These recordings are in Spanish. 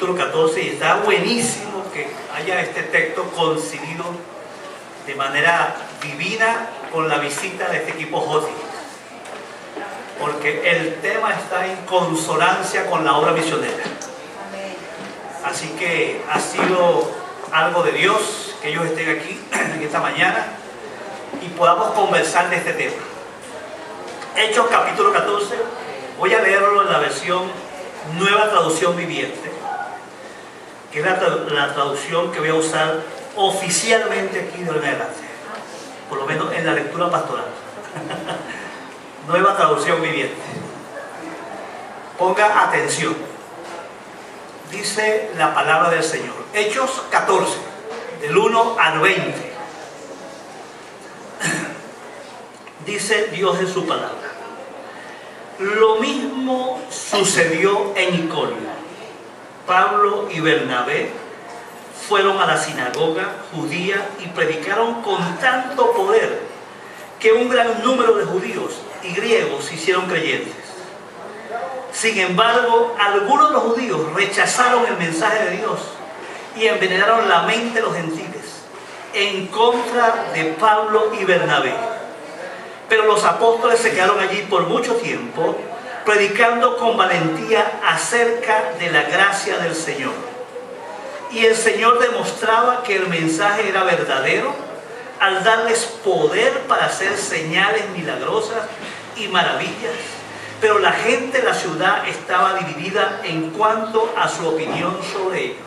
capítulo 14, y está buenísimo que haya este texto coincidido de manera divina con la visita de este equipo Joti, porque el tema está en consonancia con la obra misionera. Así que ha sido algo de Dios que ellos estén aquí en esta mañana y podamos conversar de este tema. Hechos capítulo 14, voy a leerlo en la versión Nueva Traducción Viviente, que es la traducción que voy a usar oficialmente aquí de ahora en adelante, por lo menos en la lectura pastoral. Nueva Traducción Viviente. Ponga atención. Dice la palabra del Señor. Hechos 14, del 1 al 20. Dice Dios en su palabra. Lo mismo sucedió en Iconio. Pablo y Bernabé fueron a la sinagoga judía y predicaron con tanto poder que un gran número de judíos y griegos se hicieron creyentes. Sin embargo, algunos de los judíos rechazaron el mensaje de Dios y envenenaron la mente de los gentiles en contra de Pablo y Bernabé. Pero los apóstoles se quedaron allí por mucho tiempo, predicando con valentía acerca de la gracia del Señor. Y el Señor demostraba que el mensaje era verdadero al darles poder para hacer señales milagrosas y maravillas. Pero la gente de la ciudad estaba dividida en cuanto a su opinión sobre ellos.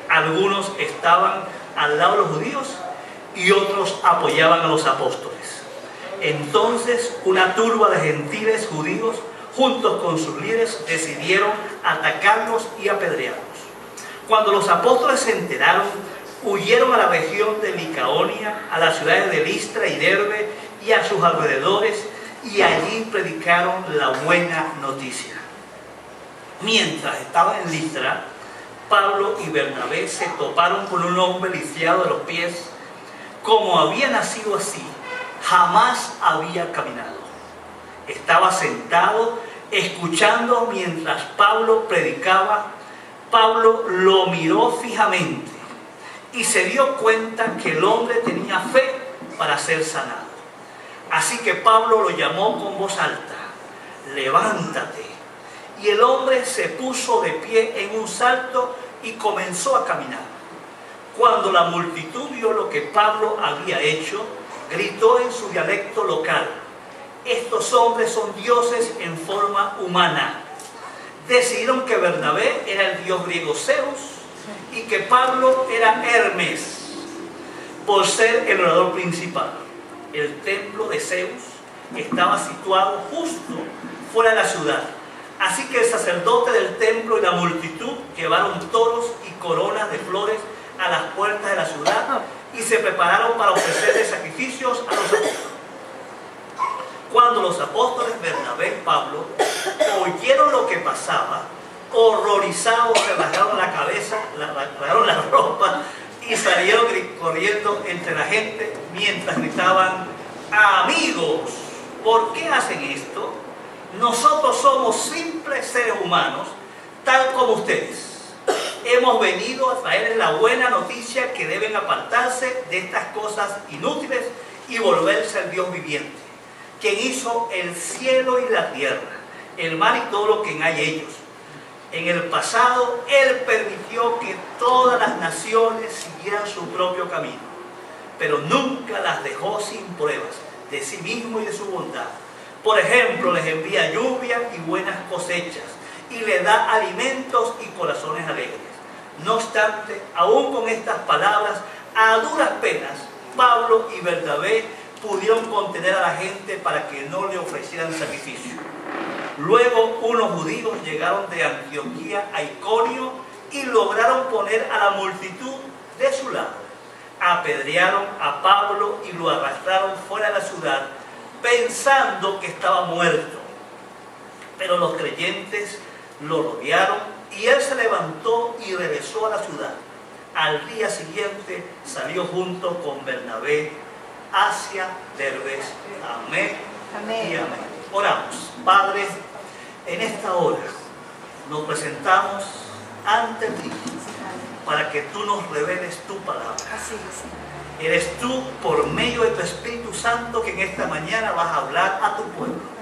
Algunos estaban al lado de los judíos y otros apoyaban a los apóstoles. Entonces una turba de gentiles judíos, juntos con sus líderes, decidieron atacarlos y apedrearlos. Cuando los apóstoles se enteraron, huyeron a la región de Licaonia, a las ciudades de Listra y Derbe y a sus alrededores, y allí predicaron la buena noticia. Mientras estaban en Listra, Pablo y Bernabé se toparon con un hombre lisiado de los pies. Como había nacido así, jamás había caminado. Estaba sentado, escuchando mientras Pablo predicaba. Pablo lo miró fijamente y se dio cuenta que el hombre tenía fe para ser sanado. Así que Pablo lo llamó con voz alta: levántate. Y el hombre se puso de pie en un salto y comenzó a caminar. Cuando la multitud vio lo que Pablo había hecho, gritó en su dialecto local: estos hombres son dioses en forma humana. Decidieron que Bernabé era el dios griego Zeus y que Pablo era Hermes, por ser el orador principal. El templo de Zeus estaba situado justo fuera de la ciudad. Así que el sacerdote del templo y la multitud llevaron toros y coronas de flores a las puertas de la ciudad y se prepararon para ofrecerle sacrificios a los apóstoles. Cuando los apóstoles Bernabé y Pablo oyeron lo que pasaba, horrorizados se rasgaron la cabeza, rasgaron la ropa y salieron corriendo entre la gente mientras gritaban: amigos, ¿por qué hacen esto? Nosotros somos simples seres humanos, tal como ustedes. Hemos venido a traerles la buena noticia que deben apartarse de estas cosas inútiles y volverse al Dios viviente, quien hizo el cielo y la tierra, el mar y todo lo que hay en ellos. En el pasado, Él permitió que todas las naciones siguieran su propio camino, pero nunca las dejó sin pruebas de sí mismo y de su bondad. Por ejemplo, les envía lluvia y buenas cosechas, y les da alimentos y corazones alegres. No obstante, aún con estas palabras, a duras penas, Pablo y Bernabé pudieron contener a la gente para que no le ofrecieran sacrificio. Luego unos judíos llegaron de Antioquía a Iconio y lograron poner a la multitud de su lado. Apedrearon a Pablo y lo arrastraron fuera de la ciudad, pensando que estaba muerto. Pero los creyentes lo rodearon y él se levantó y regresó a la ciudad. Al día siguiente salió junto con Bernabé hacia Derbe. Amén, amén y amén. Oramos. Padre, en esta hora nos presentamos ante ti para que tú nos reveles tu palabra. Así es. Eres tú, por medio de tu Espíritu Santo, que en esta mañana vas a hablar a tu pueblo.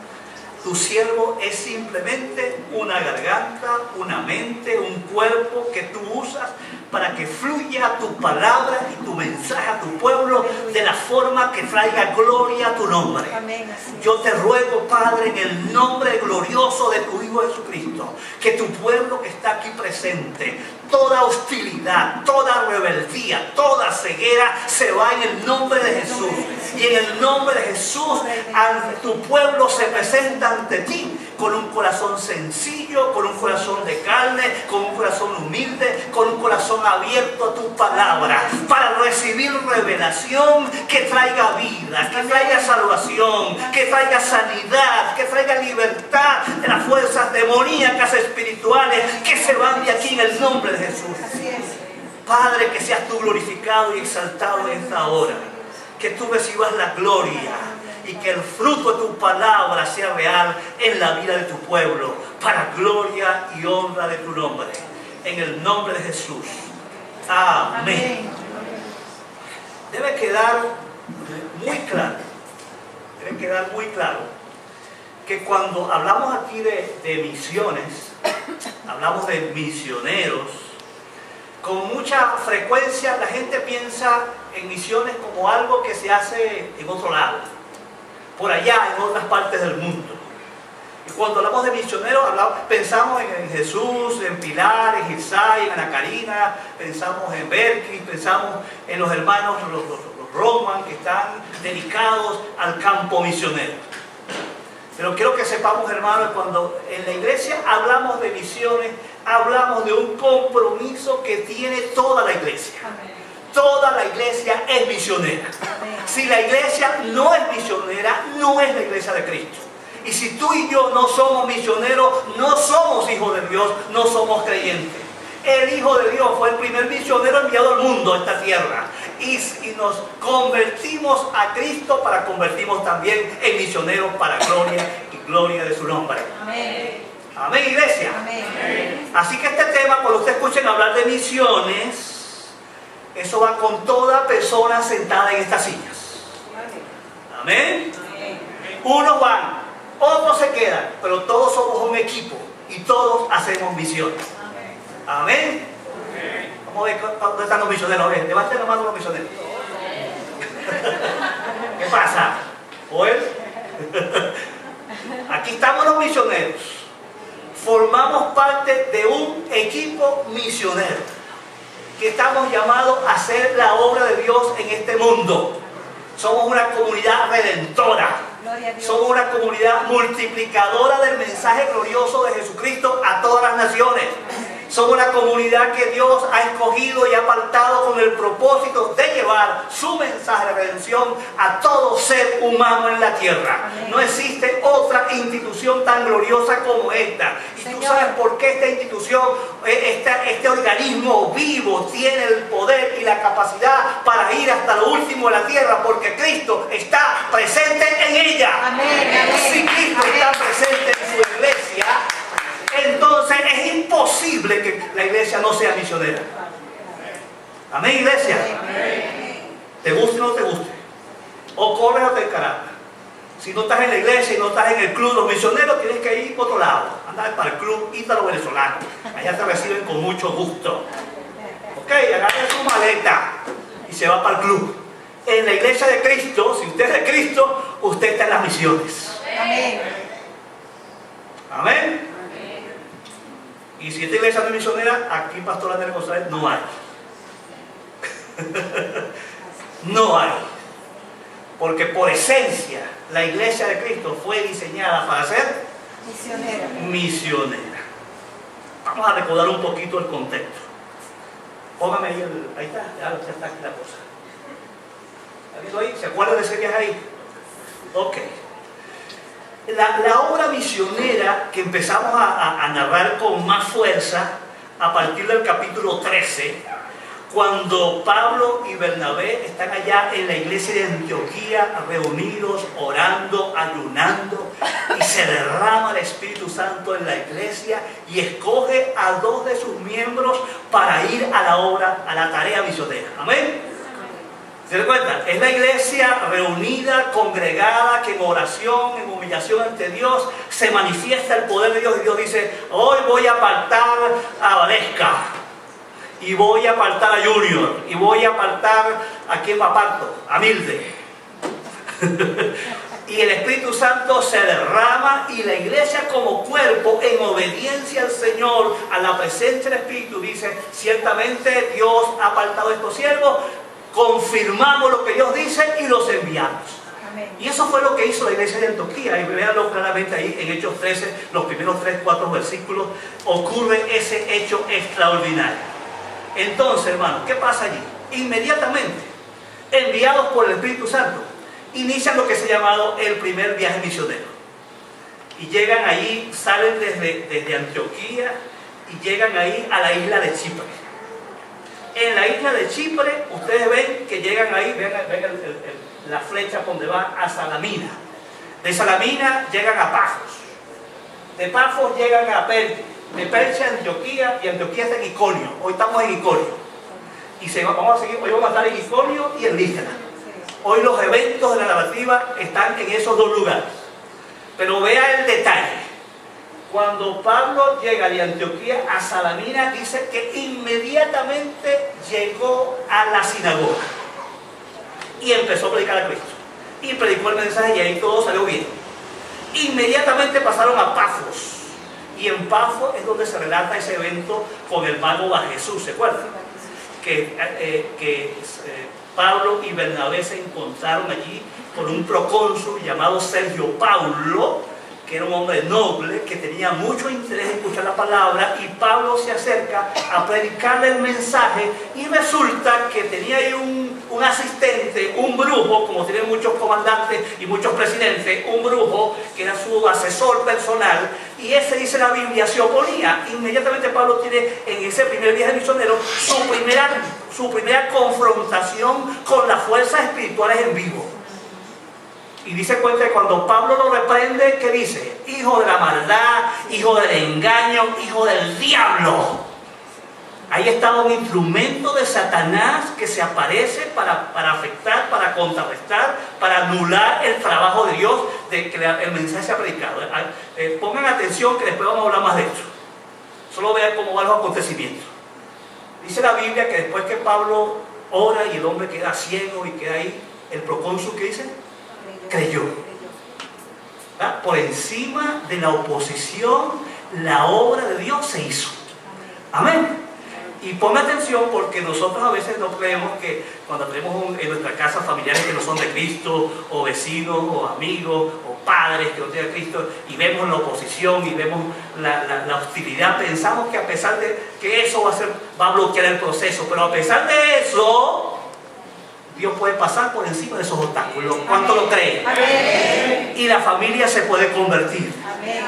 Tu siervo es simplemente una garganta, una mente, un cuerpo que tú usas para que fluya tu palabra y tu mensaje a tu pueblo de la forma que traiga gloria a tu nombre. Amén. Así es. Yo te ruego, Padre, en el nombre glorioso de tu Hijo Jesucristo, que tu pueblo que está aquí presente, toda hostilidad, toda rebeldía, toda ceguera se va en el nombre de Jesús. Y en el nombre de Jesús, tu pueblo se presenta ante ti con un corazón sencillo, con un corazón de carne, con un corazón humilde, con un corazón abierto a tu palabra, para recibir revelación que traiga vida, que traiga salvación, que traiga sanidad, que traiga libertad de las fuerzas demoníacas espirituales que se van de aquí en el nombre de Jesús. Así es. Padre, que seas tú glorificado y exaltado en esta hora, que tú recibas la gloria y que el fruto de tu palabra sea real en la vida de tu pueblo, para gloria y honra de tu nombre. En el nombre de Jesús. Amén. Debe quedar muy claro que cuando hablamos aquí de misiones, hablamos de misioneros, con mucha frecuencia la gente piensa en misiones como algo que se hace en otro lado, por allá, en otras partes del mundo. Y cuando hablamos de misioneros, pensamos en Jesús, en Pilar, en Isai, en Ana Karina, pensamos en Berkeley, pensamos en los hermanos, los Roman, que están dedicados al campo misionero. Pero quiero que sepamos, hermanos, cuando en la iglesia hablamos de misiones, hablamos de un compromiso que tiene toda la iglesia. Toda la iglesia es misionera. Si la iglesia no es misionera, no es la iglesia de Cristo. Y si tú y yo no somos misioneros, no somos hijos de Dios, no somos creyentes. El Hijo de Dios fue el primer misionero enviado al mundo, a esta tierra. Y nos convertimos a Cristo para convertirnos también en misioneros para gloria y gloria de su nombre. Amén. Amén, iglesia. Amén. Así que este tema, cuando ustedes escuchen hablar de misiones, eso va con toda persona sentada en estas sillas. Amén. Unos van, otros se quedan, pero todos somos un equipo y todos hacemos misiones. Amén. Vamos a ver dónde están los misioneros. Levanten la mano los misioneros. ¿Qué pasa? Joel. Aquí estamos los misioneros. Formamos parte de un equipo misionero que estamos llamados a hacer la obra de Dios en este mundo. Somos una comunidad redentora. Somos una comunidad multiplicadora del mensaje glorioso de Jesucristo a todas las naciones. Somos una comunidad que Dios ha escogido y apartado con el propósito de llevar su mensaje de redención a todo ser humano en la tierra. Amén. No existe otra institución tan gloriosa como esta. Y Señor, tú sabes por qué esta institución, este organismo vivo, tiene el poder y la capacidad para ir hasta lo último de la tierra, porque Cristo está presente en ella. Amén. Amén. Si Cristo Amén. está presente en su iglesia, entonces es imposible que la iglesia no sea misionera. Amén, iglesia. ¿Te guste o no te guste? O corres o te encarabas. Si no estás en la iglesia y no estás en el club de los misioneros, tienes que ir por otro lado. Andar para el club ítalo-venezolano. Allá te reciben con mucho gusto. Ok, agarre su maleta y se va para el club. En la iglesia de Cristo, si usted es de Cristo, usted está en las misiones. Amén. Amén. Y si esta iglesia no es misionera, aquí Pastor Andrés González no hay. No hay. Porque por esencia, la iglesia de Cristo fue diseñada para ser Misionera. misionera. Vamos a recordar un poquito el contexto. Póngame ahí, ahí está, ya está aquí la cosa. ¿Está viendo ahí? ¿Se acuerdan de ese viaje ahí? Ok. La obra misionera que empezamos a narrar con más fuerza a partir del capítulo 13, cuando Pablo y Bernabé están allá en la iglesia de Antioquía reunidos, orando, ayunando y se derrama el Espíritu Santo en la iglesia y escoge a 2 de sus miembros para ir a la obra, a la tarea misionera. Amén. ¿Se dan cuenta? Es la iglesia reunida, congregada, que en oración, en humillación ante Dios, se manifiesta el poder de Dios. Y Dios dice, hoy voy a apartar a Valesca, y voy a apartar a Junior, y voy a apartar a quien me aparto, a Milde. Y el Espíritu Santo se derrama y la iglesia como cuerpo, en obediencia al Señor, a la presencia del Espíritu, dice, ciertamente Dios ha apartado a estos siervos, confirmamos lo que Dios dice y los enviamos. Amén. Y eso fue lo que hizo la iglesia de Antioquía. Y véanlo claramente ahí en Hechos 13, los primeros 3-4 versículos, ocurre ese hecho extraordinario. Entonces, hermanos, ¿qué pasa allí? Inmediatamente, enviados por el Espíritu Santo, inician lo que se ha llamado el primer viaje misionero. Y llegan allí, salen desde Antioquía y llegan ahí a la isla de Chipre. En la isla de Chipre, ustedes ven que llegan ahí, ven la flecha donde va a Salamina. De Salamina llegan a Pafos. De Pafos llegan a Perge. De Perge a Antioquía, y Antioquía está en Iconio. Hoy estamos en Iconio. Y vamos a seguir, hoy vamos a estar en Iconio y en Listra. Hoy los eventos de la narrativa están en esos 2 lugares. Pero vea el detalle. Cuando Pablo llega de Antioquía a Salamina, dice que inmediatamente llegó a la sinagoga y empezó a predicar a Cristo. Y predicó el mensaje y ahí todo salió bien. Inmediatamente pasaron a Pafos. Y en Pafos es donde se relata ese evento con el mago Bar Jesús, ¿se acuerdan? Que Pablo y Bernabé se encontraron allí con un procónsul llamado Sergio Paulo, que era un hombre noble, que tenía mucho interés en escuchar la palabra, y Pablo se acerca a predicarle el mensaje, y resulta que tenía ahí un asistente, un brujo, como tienen muchos comandantes y muchos presidentes, un brujo que era su asesor personal, y ese, dice la Biblia, se oponía. Inmediatamente Pablo tiene en ese primer viaje misionero su primera confrontación con las fuerzas espirituales en vivo. Y dice cuenta que cuando Pablo lo reprende, ¿qué dice? Hijo de la maldad, hijo del engaño, hijo del diablo. Ahí estaba un instrumento de Satanás que se aparece para afectar, para contrarrestar, para anular el trabajo de Dios, de que el mensaje sea predicado. Pongan atención que después vamos a hablar más de esto. Solo vean cómo van los acontecimientos. Dice la Biblia que después que Pablo ora y el hombre queda ciego y queda ahí, el procónsul, ¿qué dice? Creyó. ¿Ah? Por encima de la oposición, la obra de Dios se hizo. Amén. Y ponme atención, porque nosotros a veces no creemos que cuando tenemos en nuestra casa familiares que no son de Cristo, o vecinos, o amigos, o padres que no tienen a Cristo, y vemos la oposición y vemos la hostilidad, pensamos que a pesar de que eso va a bloquear el proceso, pero a pesar de eso, Dios puede pasar por encima de esos obstáculos. ¿Cuánto lo creen? Amén. Y la familia se puede convertir. Amén.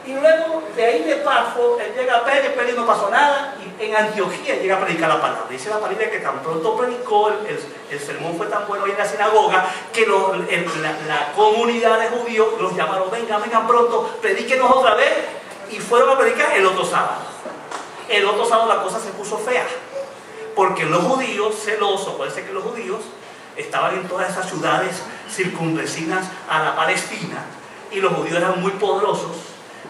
Y luego de ahí de Pafos, él llega a Perge, no pasó nada, y en Antioquía llega a predicar la palabra. Dice la Biblia que tan pronto predicó, el sermón fue tan bueno ahí en la sinagoga, que la comunidad de judíos los llamaron, vengan pronto, predíquenos otra vez, y fueron a predicar el otro sábado. El otro sábado la cosa se puso fea, porque los judíos celosos, parece que los judíos estaban en todas esas ciudades circunvecinas a la Palestina, y los judíos eran muy poderosos,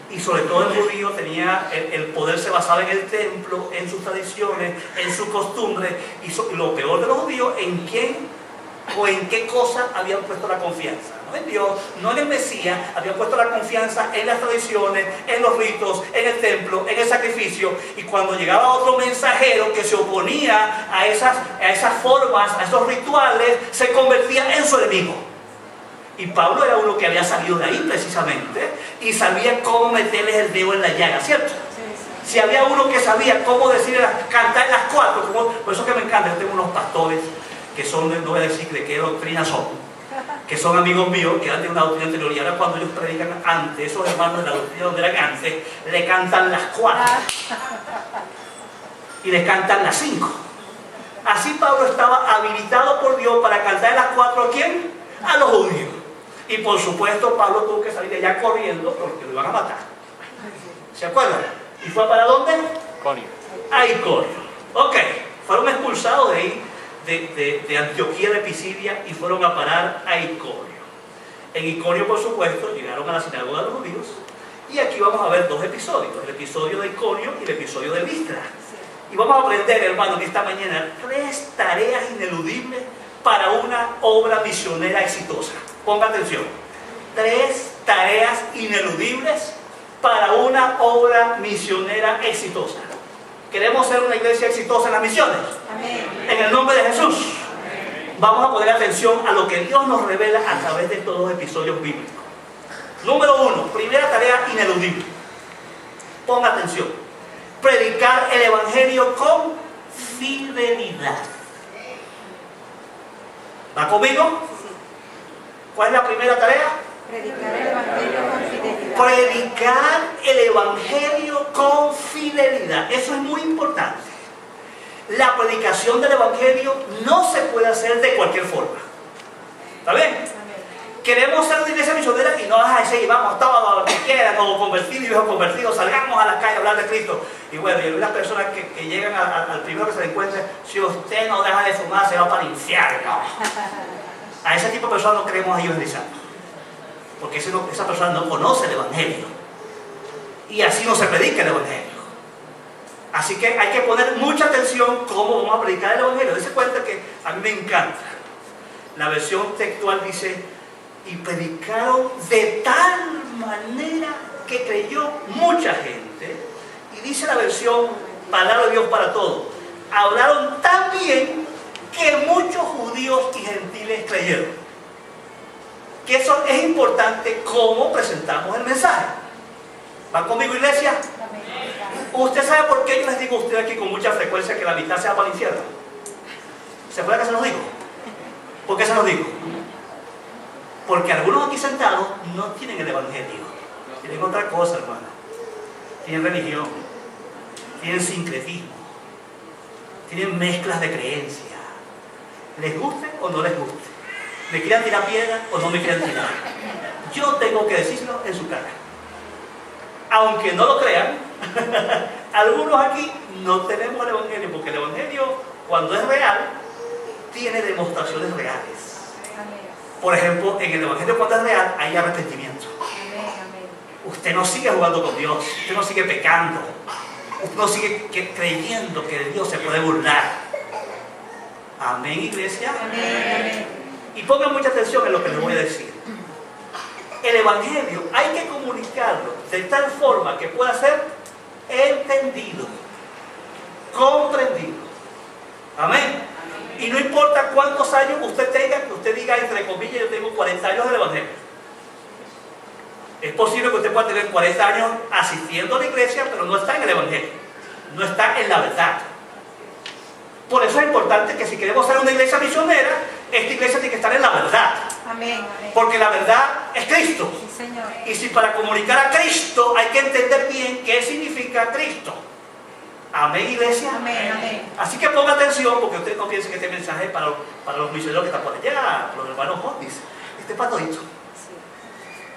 y sobre todo el judío tenía, el poder se basaba en el templo, en sus tradiciones, en sus costumbres, y lo peor de los judíos, en quién o en qué cosa habían puesto la confianza. No en Dios, no en el Mesías, habían puesto la confianza en las tradiciones, en los ritos, en el templo, en el sacrificio, y cuando llegaba otro mensajero que se oponía a esas formas, a esos rituales, se convertía en su enemigo. Y Pablo era uno que había salido de ahí precisamente y sabía cómo meterles el dedo en la llaga, ¿cierto? Si había uno que sabía cómo cantar en las 4, por eso que me encanta. Yo tengo unos pastores que son, no voy a decir de qué doctrina son, que son amigos míos, que eran de una doctrina anterior, y ahora cuando ellos predican antes, esos hermanos de la doctrina donde eran antes, le cantan las 4 y le cantan las 5. Así Pablo estaba habilitado por Dios para cantar las 4 ¿a quién? A los judíos. Y por supuesto Pablo tuvo que salir de allá corriendo porque lo iban a matar. ¿Se acuerdan? ¿Y fue para dónde? Iconio. A Iconio. Ok, fueron expulsados de ahí, de Antioquía de Pisidia, y fueron a parar a Iconio. En Iconio, por supuesto, llegaron a la sinagoga de los judíos. Y aquí vamos a ver dos episodios, el episodio de Iconio y el episodio de Listra. Y vamos a aprender, hermano, en esta mañana 3 tareas ineludibles para una obra misionera exitosa. Ponga atención. 3 tareas ineludibles para una obra misionera exitosa. ¿Queremos ser una iglesia exitosa en las misiones? Amén. En el nombre de Jesús. Vamos a poner atención a lo que Dios nos revela a través de estos 2 episodios bíblicos. Número 1, primera tarea ineludible. Ponga atención. Predicar el evangelio con fidelidad. ¿Va conmigo? ¿Cuál es la primera tarea? Predicar el evangelio con fidelidad. Predicar el evangelio con fidelidad. Eso es muy importante. La predicación del evangelio no se puede hacer de cualquier forma. ¿Está bien? Amén. Queremos ser una iglesia misionera y no vas a decir, vamos todos los que quieran, o convertidos y viejos convertidos, salgamos a la calle a hablar de Cristo. Y bueno, y hay unas personas que llegan al primero que se le encuentre, si usted no deja de fumar, se va para el infierno. A ese tipo de personas no queremos evangelizando, porque esa persona no conoce el evangelio. Y así no se predica el evangelio. Así que hay que poner mucha atención cómo vamos a predicar el evangelio. Dese cuenta que a mí me encanta. La versión textual dice, y predicaron de tal manera que creyó mucha gente. Y dice la versión Palabra de Dios para Todos, hablaron tan bien que muchos judíos y gentiles creyeron. Que eso es importante cómo presentamos el mensaje. ¿Va conmigo, iglesia? ¿Usted sabe por qué yo les digo a ustedes aquí con mucha frecuencia que la mitad se va para el infierno? ¿Se acuerdan que se los digo? ¿Por qué se los digo? Porque algunos aquí sentados no tienen el evangelio. Tienen otra cosa, hermano. Tienen religión. Tienen sincretismo. Tienen mezclas de creencias. ¿Les guste o no les guste? ¿Me quieran tirar piedra o no me quieran tirar? Yo tengo que decirlo en su cara. Aunque no lo crean, algunos aquí no tenemos el evangelio, porque el evangelio, cuando es real, tiene demostraciones reales. Amén. Por ejemplo, en el evangelio, cuando es real, hay arrepentimiento. Amén. Amén. Usted no sigue jugando con Dios, usted no sigue pecando, usted no sigue creyendo que de Dios se puede burlar. Amén, iglesia. Amén. Amén. Y pongan mucha atención en lo que les voy a decir. El evangelio hay que comunicarlo de tal forma que pueda ser entendido, comprendido. Amén. Y no importa cuántos años usted tenga, que usted diga entre comillas, yo tengo 40 años del evangelio. Es posible que usted pueda tener 40 años asistiendo a la iglesia, pero no está en el evangelio, no está en la verdad. Por eso es importante que si queremos ser una iglesia misionera, esta iglesia tiene que estar en la verdad. Amén. Amén. Porque la verdad es Cristo. Sí, Señor. Y si para comunicar a Cristo hay que entender bien qué significa Cristo. Amén, iglesia. Amén. Amén. Así que ponga atención, porque usted no piense que este mensaje es para los misioneros que están por allá, para los hermanos hobbies. Este es para todito. Sí.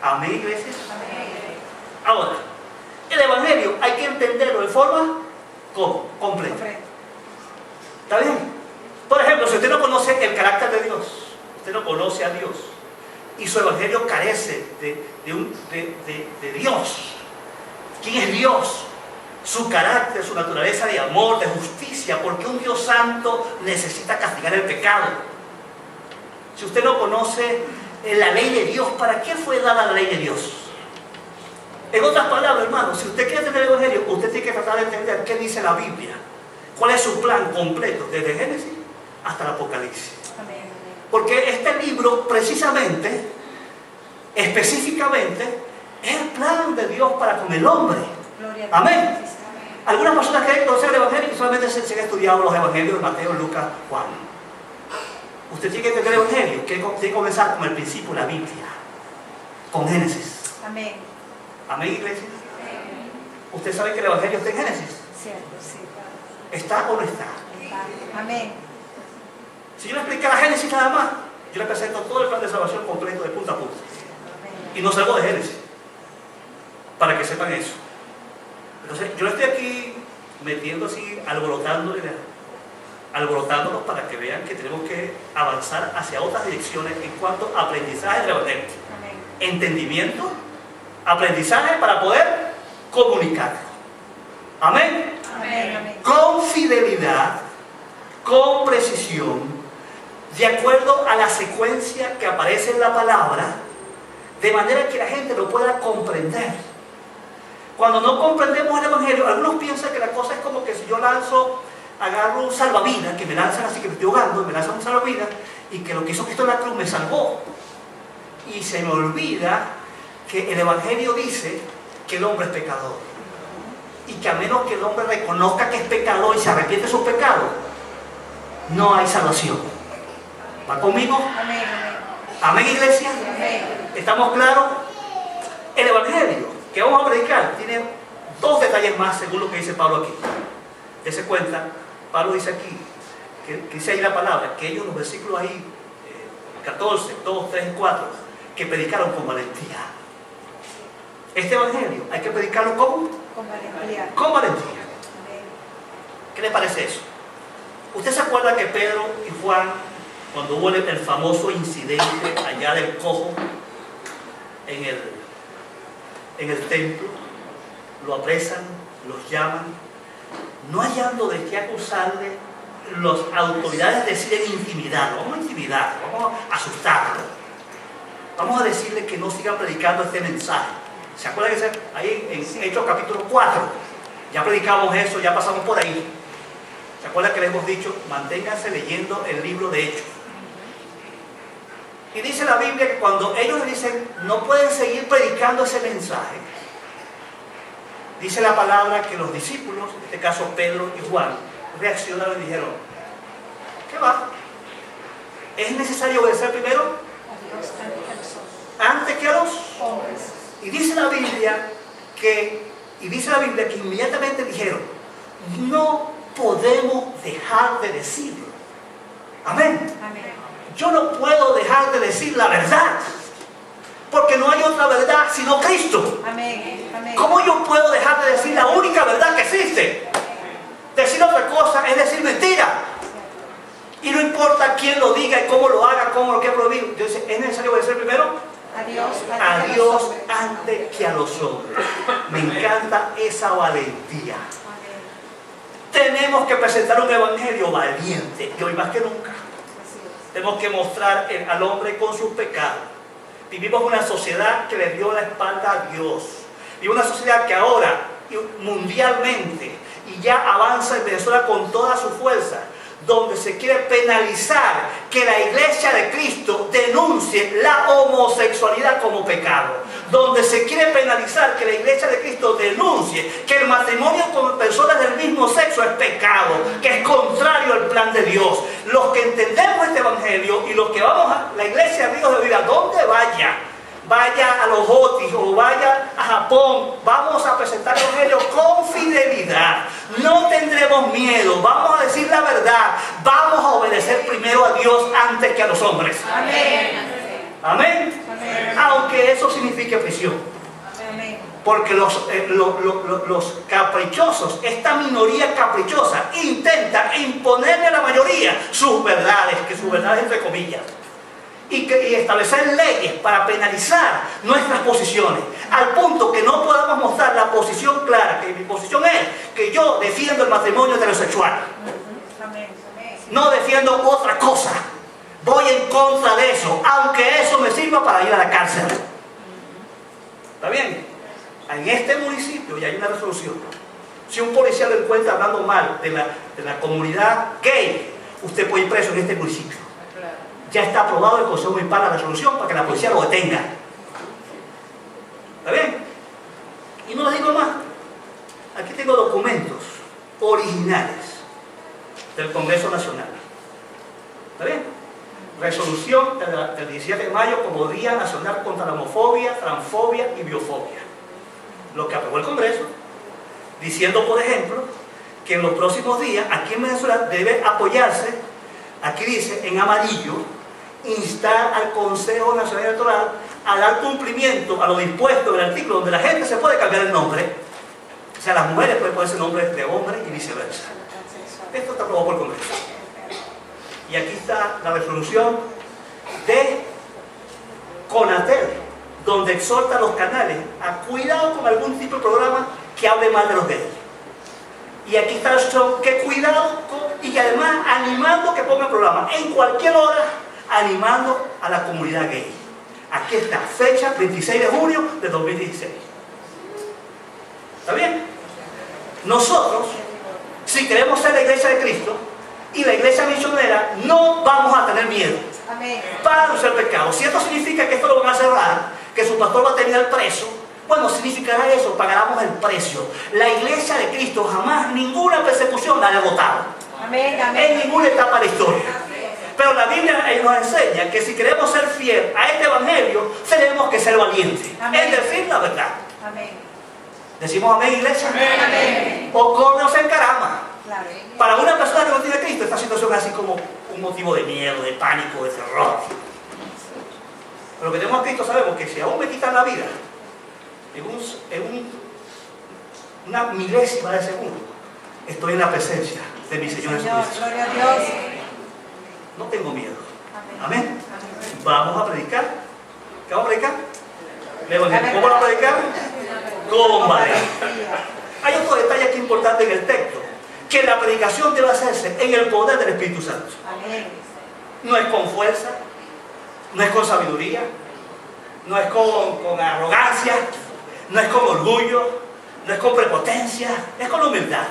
Amén, iglesia. Amén. Ahora, el evangelio hay que entenderlo de forma completa. Correcto. ¿Está bien? Por ejemplo, si usted no conoce el carácter de Dios, usted no conoce a Dios, y su evangelio carece de Dios. ¿Quién es Dios? Su carácter, su naturaleza de amor, de justicia, porque un Dios santo necesita castigar el pecado. Si usted no conoce la ley de Dios, ¿para qué fue dada la ley de Dios? En otras palabras, hermano, si usted quiere tener el evangelio, usted tiene que tratar de entender qué dice la Biblia. ¿Cuál es su plan completo? Desde Génesis hasta el Apocalipsis. Amén. Amén. Porque este libro, precisamente, específicamente, es el plan de Dios para con el hombre. Gloria a Dios. Amén. Sí, Señor. Algunas personas creen conocer el evangelio y solamente se han estudiado los evangelios de Mateo, Lucas, Juan. Usted tiene que entender el evangelio, tiene que comenzar con el principio, la Biblia, con Génesis. Amén. Amén, iglesia. ¿Usted sabe que el evangelio está en Génesis? Cierto, sí. ¿Está o no está? Está. Amén. Si yo le explicara Génesis nada más, yo le presento todo el plan de salvación completo de punta a punta. Y no salgo de Génesis, para que sepan eso. Entonces, yo estoy aquí metiendo así, alborotándolos para que vean que tenemos que avanzar hacia otras direcciones en cuanto a aprendizaje del Evangelio. Amén. Entendimiento, aprendizaje para poder comunicarlo. Amén. Amén. Amén. Con fidelidad, con precisión, de acuerdo a la secuencia que aparece en la palabra, de manera que la gente lo pueda comprender. Cuando no comprendemos el Evangelio, algunos piensan que la cosa es como que si yo agarro un salvavidas, que me lanzan así, que me estoy ahogando, me lanzan un salvavidas, y que lo que hizo Cristo en la cruz me salvó. Y se me olvida que el Evangelio dice que el hombre es pecador. Y que a menos que el hombre reconozca que es pecador y se arrepiente de sus pecados, no hay salvación. ¿Va conmigo? Amén. Amén, iglesia. Amén. ¿Estamos claros? El Evangelio que vamos a predicar tiene dos detalles más según lo que dice Pablo aquí. Dese cuenta, Pablo dice aquí, que dice ahí la palabra, que ellos, los versículos ahí, 14, 2, 3 y 4, que predicaron con valentía. Este Evangelio hay que predicarlo ¿cómo? Con valentía. Con valentía. Amén. ¿Qué les parece eso? ¿Usted se acuerda que Pedro y Juan, cuando hubo el famoso incidente allá del cojo en el templo, lo apresan, los llaman, no hallando de qué acusarle, las autoridades deciden intimidarlo, vamos a intimidarlo, vamos a asustarlo, vamos a decirle que no sigan predicando este mensaje? ¿Se acuerdan que ahí en Hechos capítulo 4, ya predicamos eso, ya pasamos por ahí? ¿Se acuerdan que les hemos dicho, manténganse leyendo el libro de Hechos? Y dice la Biblia que cuando ellos le dicen, no pueden seguir predicando ese mensaje, dice la palabra que los discípulos, en este caso Pedro y Juan, reaccionaron y dijeron, ¿qué va? ¿Es necesario obedecer primero? A Dios antes que a nosotros. Antes que a los Hombres. Y dice la Biblia que inmediatamente dijeron, no podemos dejar de decirlo. Amén. Amén. Yo no puedo dejar de decir la verdad, porque no hay otra verdad sino Cristo. Amén. Amén. ¿Cómo yo puedo dejar de decir la única verdad que existe? Decir otra cosa es decir mentira. Y no importa quién lo diga y cómo lo haga, cómo lo quiera prohibir. Entonces, ¿es necesario obedecer primero? A Dios antes que a los hombres. Me encanta esa valentía. Amén. Tenemos que presentar un evangelio valiente, y hoy más que nunca. Así es. Tenemos que mostrar al hombre con sus pecados. Vivimos una sociedad que le dio la espalda a Dios. Y una sociedad que ahora, mundialmente, y ya avanza en Venezuela con toda su fuerza, donde se quiere penalizar que la iglesia de Cristo denuncie la homosexualidad como pecado, donde se quiere penalizar que la iglesia de Cristo denuncie que el matrimonio con personas del mismo sexo es pecado, que es contrario al plan de Dios. Los que entendemos este evangelio y los que vamos a la iglesia de Ríos de Vida, donde vaya a los Otis o vaya a Japón, vamos a presentar el evangelio con fidelidad. No tendremos miedo, vamos a decir la verdad, vamos a obedecer primero a Dios antes que a los hombres. Amén. Amén. Amén. Aunque eso signifique prisión. Amén. Porque los caprichosos, esta minoría caprichosa, intenta imponerle a la mayoría sus verdades, que sus verdades entre comillas. Y establecer leyes para penalizar nuestras posiciones, al punto que no podamos mostrar la posición clara, que mi posición es que yo defiendo el matrimonio heterosexual. Amén. No defiendo otra cosa. Voy en contra de eso, aunque eso me sirva para ir a la cárcel. ¿Está bien? En este municipio ya hay una resolución. Si un policía lo encuentra hablando mal de la comunidad gay, usted puede ir preso en este municipio. Ya está aprobado el Consejo Municipal la resolución para que la policía lo detenga. ¿Está bien? Y no les digo más. Aquí tengo documentos originales del Congreso Nacional. ¿Está bien? Resolución del 17 de mayo como Día Nacional contra la Homofobia, Transfobia y Biofobia. Lo que aprobó el Congreso, diciendo, por ejemplo, que en los próximos días, aquí en Venezuela, debe apoyarse, aquí dice, en amarillo, instar al Consejo Nacional Electoral a dar cumplimiento a lo dispuesto en el artículo donde la gente se puede cambiar el nombre. O sea, las mujeres pueden ponerse nombre de hombre y viceversa. Esto está aprobado por el Congreso. Y aquí está la resolución de CONATEL, donde exhorta a los canales a cuidado con algún tipo de programa que hable mal de los gays. Y aquí está la resolución que cuidado y además animando que pongan programa en cualquier hora, animando a la comunidad gay. Aquí está, fecha 26 de junio de 2016. ¿Está bien? Nosotros, si queremos ser la iglesia de Cristo y la iglesia misionera, no vamos a tener miedo para no ser pecado. Si esto significa que esto lo van a cerrar, que su pastor va a terminar preso, bueno, significará eso, pagaremos el precio. La iglesia de Cristo jamás ninguna persecución la ha agotado. En ninguna etapa de la historia. Pero la Biblia nos enseña que si queremos ser fiel a este evangelio, tenemos que ser valientes en decir la verdad. ¿Decimos amén, iglesia? Amén. O corre o se encarama. Claro. Para una persona que no tiene a Cristo, esta situación es así como un motivo de miedo, de pánico, de terror. Pero que tenemos a Cristo sabemos que si aún me quitan la vida, una milésima de segundo, estoy en la presencia de mi Señor Jesucristo. Gloria a Dios. No tengo miedo. Amén. Vamos a predicar. ¿Qué vamos a predicar? ¿Cómo vamos a predicar? Con valentía. Hay otro detalle aquí importante en el texto, que la predicación debe hacerse en el poder del Espíritu Santo. No es con fuerza, no es con sabiduría, no es con arrogancia, no es con orgullo, no es con prepotencia, es con humildad.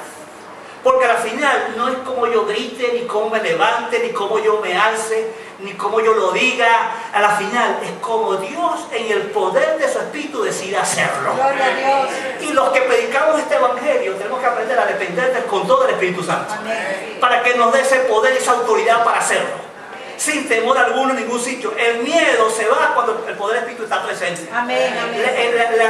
Porque al final no es como yo grite, ni cómo me levante, ni cómo yo me alce, ni cómo yo lo diga. A la final es como Dios en el poder de su Espíritu decide hacerlo. Gloria a Dios. Y los que predicamos este evangelio tenemos que aprender a depender del control del Espíritu Santo. Para que nos dé ese poder y esa autoridad para hacerlo. Sin temor alguno en ningún sitio. El miedo se va cuando el poder del Espíritu está presente. Amén.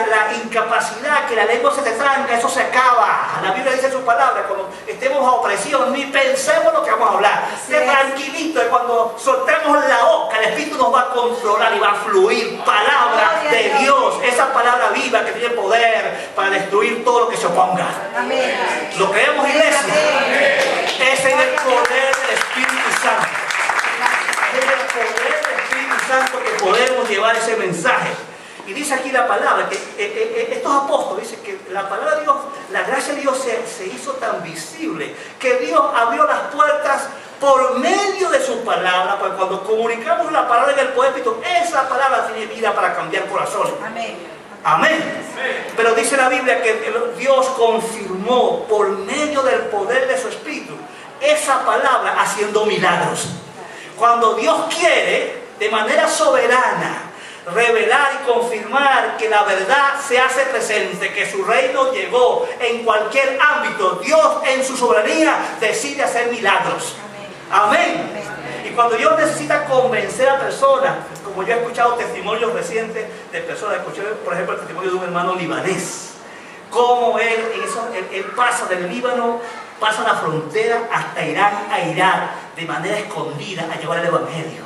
La incapacidad, que la lengua se te tranca, eso se acaba. La Biblia dice en sus palabras, cuando estemos a opresión, ni pensemos lo que vamos a hablar. Esté tranquilito, y cuando soltemos la boca, el Espíritu nos va a controlar y va a fluir palabra de Dios. Esa palabra viva que tiene poder para destruir todo lo que se oponga. Amén. ¿Lo creemos, iglesia? Es en el poder del Espíritu Santo. Es en el poder del Espíritu Santo que podemos llevar ese mensaje. Y dice aquí la palabra, que estos apóstoles dicen que la palabra de Dios, la gracia de Dios se hizo tan visible, que Dios abrió las puertas por medio de su palabra, porque cuando comunicamos la palabra en el poder Espíritu, esa palabra tiene vida para cambiar corazones. Amén. Amén. Pero dice la Biblia que Dios confirmó por medio del poder de su Espíritu esa palabra haciendo milagros. Cuando Dios quiere, de manera soberana, revelar y confirmar que la verdad se hace presente, que su reino llegó en cualquier ámbito, Dios en su soberanía decide hacer milagros. Amén. Y cuando Dios necesita convencer a personas, como yo he escuchado testimonios recientes de personas, escuché por ejemplo el testimonio de un hermano libanés, cómo él pasa del Líbano, pasa la frontera hasta Irán, a Irak, de manera escondida, a llevar el evangelio.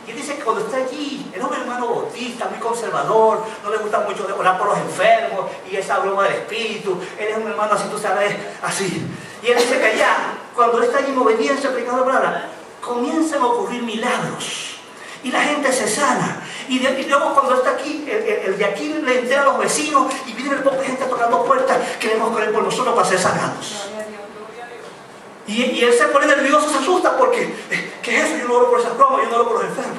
Y él dice que cuando está allí, era un hermano bautista, muy conservador, no le gusta mucho orar por los enfermos y esa broma del espíritu. Él es un hermano así, tú sabes, así. Y él dice que allá, cuando él está allí en obediencia, predicando la palabra, comienzan a ocurrir milagros. Y la gente se sana. Y luego cuando está aquí, el de aquí le entera a los vecinos y viene el poco de gente tocando puertas, queremos correr por nosotros para ser sanados. Y él se pone nervioso, se asusta porque, ¿qué es eso? Yo no oro por esas bromas, yo no oro por los enfermos.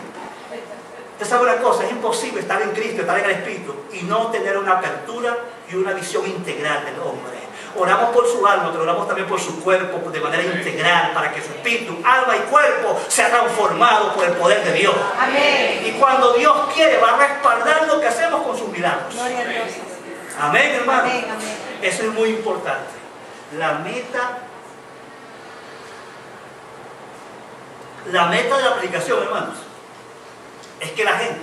Usted sabe una cosa, es imposible estar en Cristo, estar en el Espíritu y no tener una apertura y una visión integral del hombre. Oramos por su alma, pero oramos también por su cuerpo de manera integral para que su espíritu, alma y cuerpo sea transformado por el poder de Dios. Amén. Y cuando Dios quiere, va a respaldar lo que hacemos con sus milagros. Gloria a Dios. Amén, hermano. Amén, amén. Eso es muy importante. La meta de la predicación, hermanos, es que la gente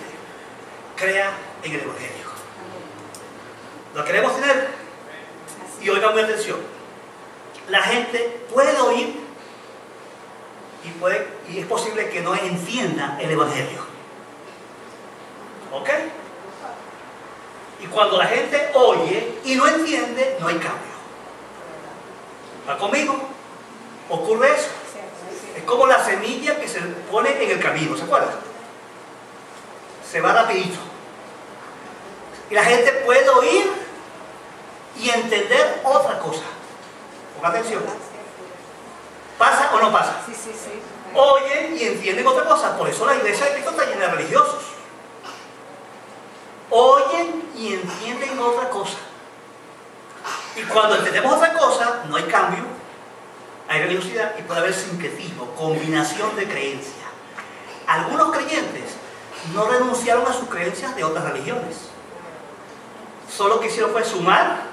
crea en el Evangelio. ¿Lo queremos tener? Y oigan muy atención. La gente puede oír y es posible que no entienda el Evangelio. ¿Ok? Y cuando la gente oye y no entiende, no hay cambio. ¿Va conmigo? Ocurre eso. Es como la semilla que se pone en el camino, ¿se acuerdan? Se va rapidito. Y la gente puede oír y entender otra cosa. Ponga atención. ¿Pasa o no pasa? Sí, sí, sí. Oyen y entienden otra cosa. Por eso la iglesia de Cristo está llena de religiosos. Oyen y entienden otra cosa. Y cuando entendemos otra cosa, no hay cambio, hay religiosidad y puede haber sincretismo, combinación de creencias. Algunos creyentes no renunciaron a sus creencias de otras religiones. Solo quisieron fue sumar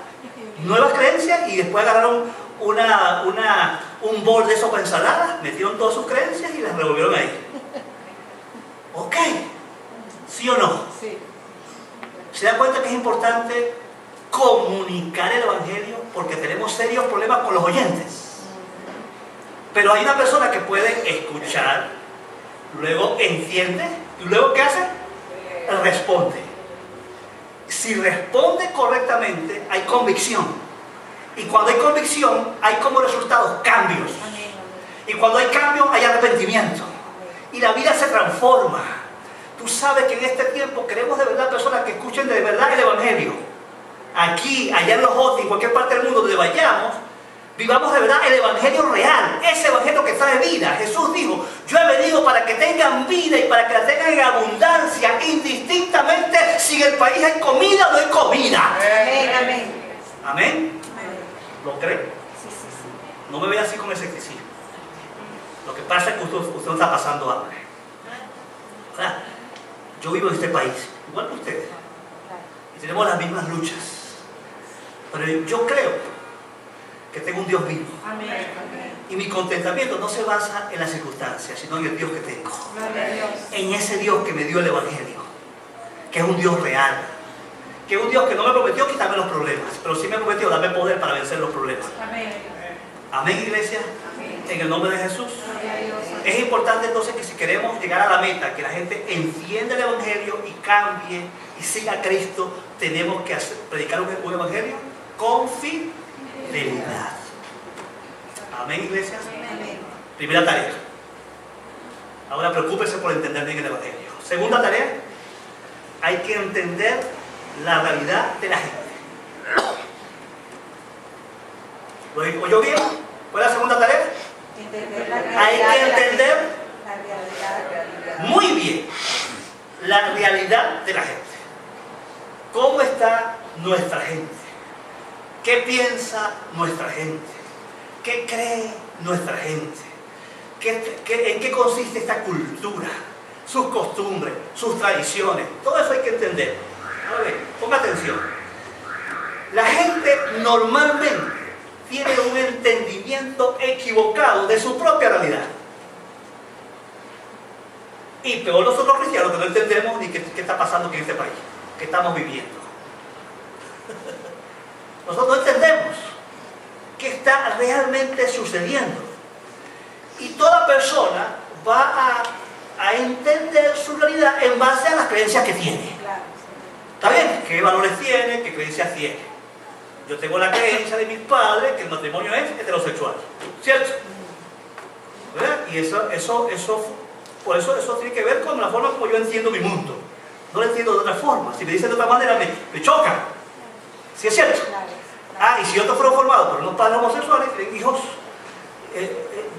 nuevas creencias y después agarraron un bol de eso con ensalada, metieron todas sus creencias y las revolvieron ahí. ¿Ok? ¿Sí o no? Sí. ¿Se da cuenta que es importante comunicar el Evangelio? Porque tenemos serios problemas con los oyentes. Pero hay una persona que puede escuchar, luego entiende, y luego ¿qué hace? Responde. Si responde correctamente, hay convicción. Y cuando hay convicción, hay como resultados cambios. Amén. Y cuando hay cambio, hay arrepentimiento. Y la vida se transforma. Tú sabes que en este tiempo queremos de verdad personas que escuchen de verdad el Evangelio. Aquí, allá en los otros, en cualquier parte del mundo donde vayamos, vivamos de verdad el Evangelio real. Ese Evangelio que trae vida. Jesús dijo, yo he venido para que tengan vida y para que la tengan en abundancia, indistintamente si en el país hay comida o no hay comida. Amén, amén. Amén. Amén. ¿Lo cree? Sí, sí, sí. No me vea así con escepticismo. Lo que pasa es que usted no está pasando hambre. ¿Verdad? Yo vivo en este país, igual que ustedes, y tenemos las mismas luchas. Pero yo creo que tengo un Dios vivo. Amén. Amén. Y mi contentamiento no se basa en las circunstancias, sino en el Dios que tengo. Gloria a Dios. En ese Dios que me dio el Evangelio, que es un Dios real, que es un Dios que no me prometió quitarme los problemas, pero sí me prometió darme poder para vencer los problemas. Amén. Amén, iglesia. Amén. En el nombre de Jesús. Gloria a Dios. Es importante entonces que si queremos llegar a la meta, que la gente entienda el Evangelio y cambie y siga a Cristo, tenemos que predicar un Evangelio con fidelidad. Amén, iglesia. Amén. Primera tarea. Ahora preocúpese por entender bien el Evangelio. Segunda tarea, hay que entender la realidad de la gente. ¿Lo oyó bien? ¿Cuál es la segunda tarea? Entender la realidad. Hay que entender La realidad. muy bien la realidad de la gente. ¿Cómo está nuestra gente? ¿Qué piensa nuestra gente? ¿Qué cree nuestra gente? ¿En qué consiste esta cultura? Sus costumbres, sus tradiciones. Todo eso hay que entender. A ver, ponga atención. La gente normalmente tiene un entendimiento equivocado de su propia realidad. Y peor nosotros cristianos que no entendemos ni qué está pasando aquí en este país, qué estamos viviendo. Nosotros no entendemos qué está realmente sucediendo. Y toda persona va a entender su realidad en base a las creencias que tiene. Claro. ¿Está bien? ¿Qué valores tiene? ¿Qué creencias tiene? Yo tengo la creencia de mis padres que el matrimonio es heterosexual. ¿Cierto? ¿Verdad? Y por eso tiene que ver con la forma como yo entiendo mi mundo. No lo entiendo de otra forma. Si me dicen de otra manera, me choca. ¿Sí es cierto? Claro. Y si otros fueron formados por unos padres homosexuales, tienen hijos,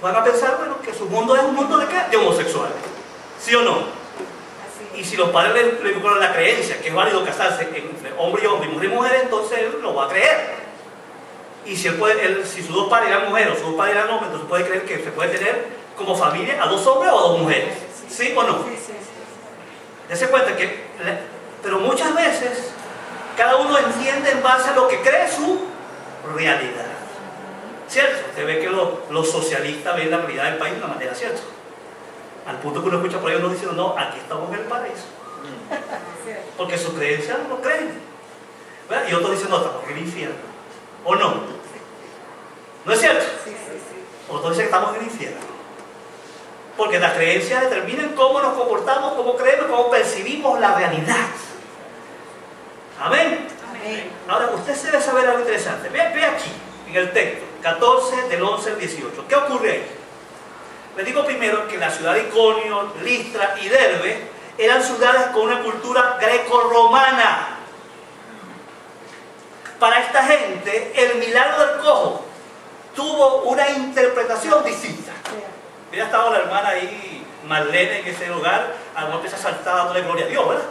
van a pensar, bueno, que su mundo es un mundo de ¿qué? De homosexuales. ¿Sí o no? Así Y es. si los padres le inculcan la creencia que es válido casarse entre hombre y hombre, mujer y mujer, entonces él lo va a creer. Y si si sus dos padres eran mujeres o sus dos padres eran hombres, entonces puede creer que se puede tener como familia a dos hombres o a dos mujeres. ¿Sí o no? Sí, sí, sí. Dese cuenta que, pero muchas veces, cada uno entiende en base a lo que cree su realidad. ¿Cierto? Usted ve que los socialistas ven la realidad del país de una manera, ¿cierto? Al punto que uno escucha por ahí uno diciendo, no, aquí estamos en el paraíso. Así es. Porque sus creencias no lo creen. ¿Verdad? Y otros dicen, no, estamos en el infierno. ¿O no? ¿No es cierto? Sí, sí, sí. Otros dicen que estamos en el infierno. Porque las creencias determinan cómo nos comportamos, cómo creemos, cómo percibimos la realidad. Amén. Amén. Ahora, usted se debe saber algo interesante. Ve aquí, en el texto, 14 del 11 al 18. ¿Qué ocurre ahí? Les digo primero que la ciudad de Iconio, Listra y Derbe eran ciudades con una cultura greco-romana. Para esta gente, el milagro del cojo tuvo una interpretación distinta. Mira, estaba la hermana ahí, Marlene, en ese lugar, a lo mejor empieza a saltar dándole gloria a Dios, ¿verdad?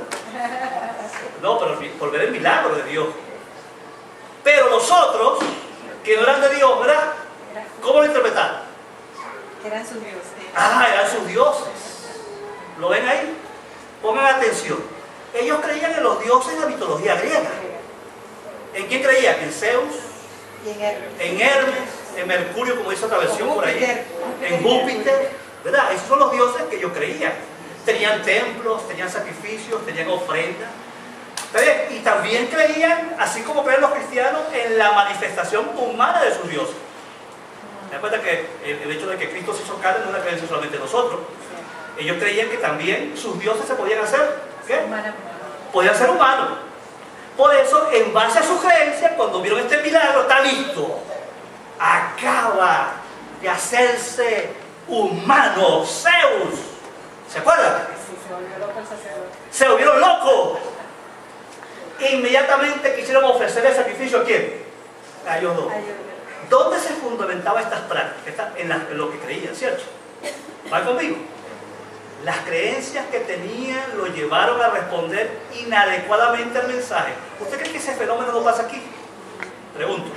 No, pero por ver el milagro de Dios. Pero los otros, que no eran de Dios, ¿verdad? ¿Cómo lo interpretaron? Eran sus dioses. Ah, eran sus dioses. ¿Lo ven ahí? Pongan atención. Ellos creían en los dioses de la mitología griega. ¿En quién creían? En Zeus, Y en Hermes. en Hermes, en Mercurio, como dice otra versión por ahí, en Júpiter, ¿verdad? Esos son los dioses que ellos creían. Tenían templos, tenían sacrificios, tenían ofrendas. ¿Está bien? Y también creían, así como creen los cristianos, en la manifestación humana de sus dioses. ¿Se dan cuenta que el hecho de que Cristo se hizo carne no es una creencia solamente de nosotros? Ellos creían que también sus dioses se podían hacer, ¿qué? Podían ser humanos. Por eso, en base a su creencia, cuando vieron este milagro, está listo. Acaba de hacerse humano Zeus. ¿Se acuerdan? Sí, se volvió loco el sacerdote. Se volvieron locos. Inmediatamente quisieron ofrecerle sacrificio a quién? A ellos dos. Ayúdame. ¿Dónde se fundamentaban estas prácticas? En lo que creían, ¿cierto? ¿Va conmigo? Las creencias que tenían lo llevaron a responder inadecuadamente al mensaje. ¿Usted cree que ese fenómeno no pasa aquí? Pregunto.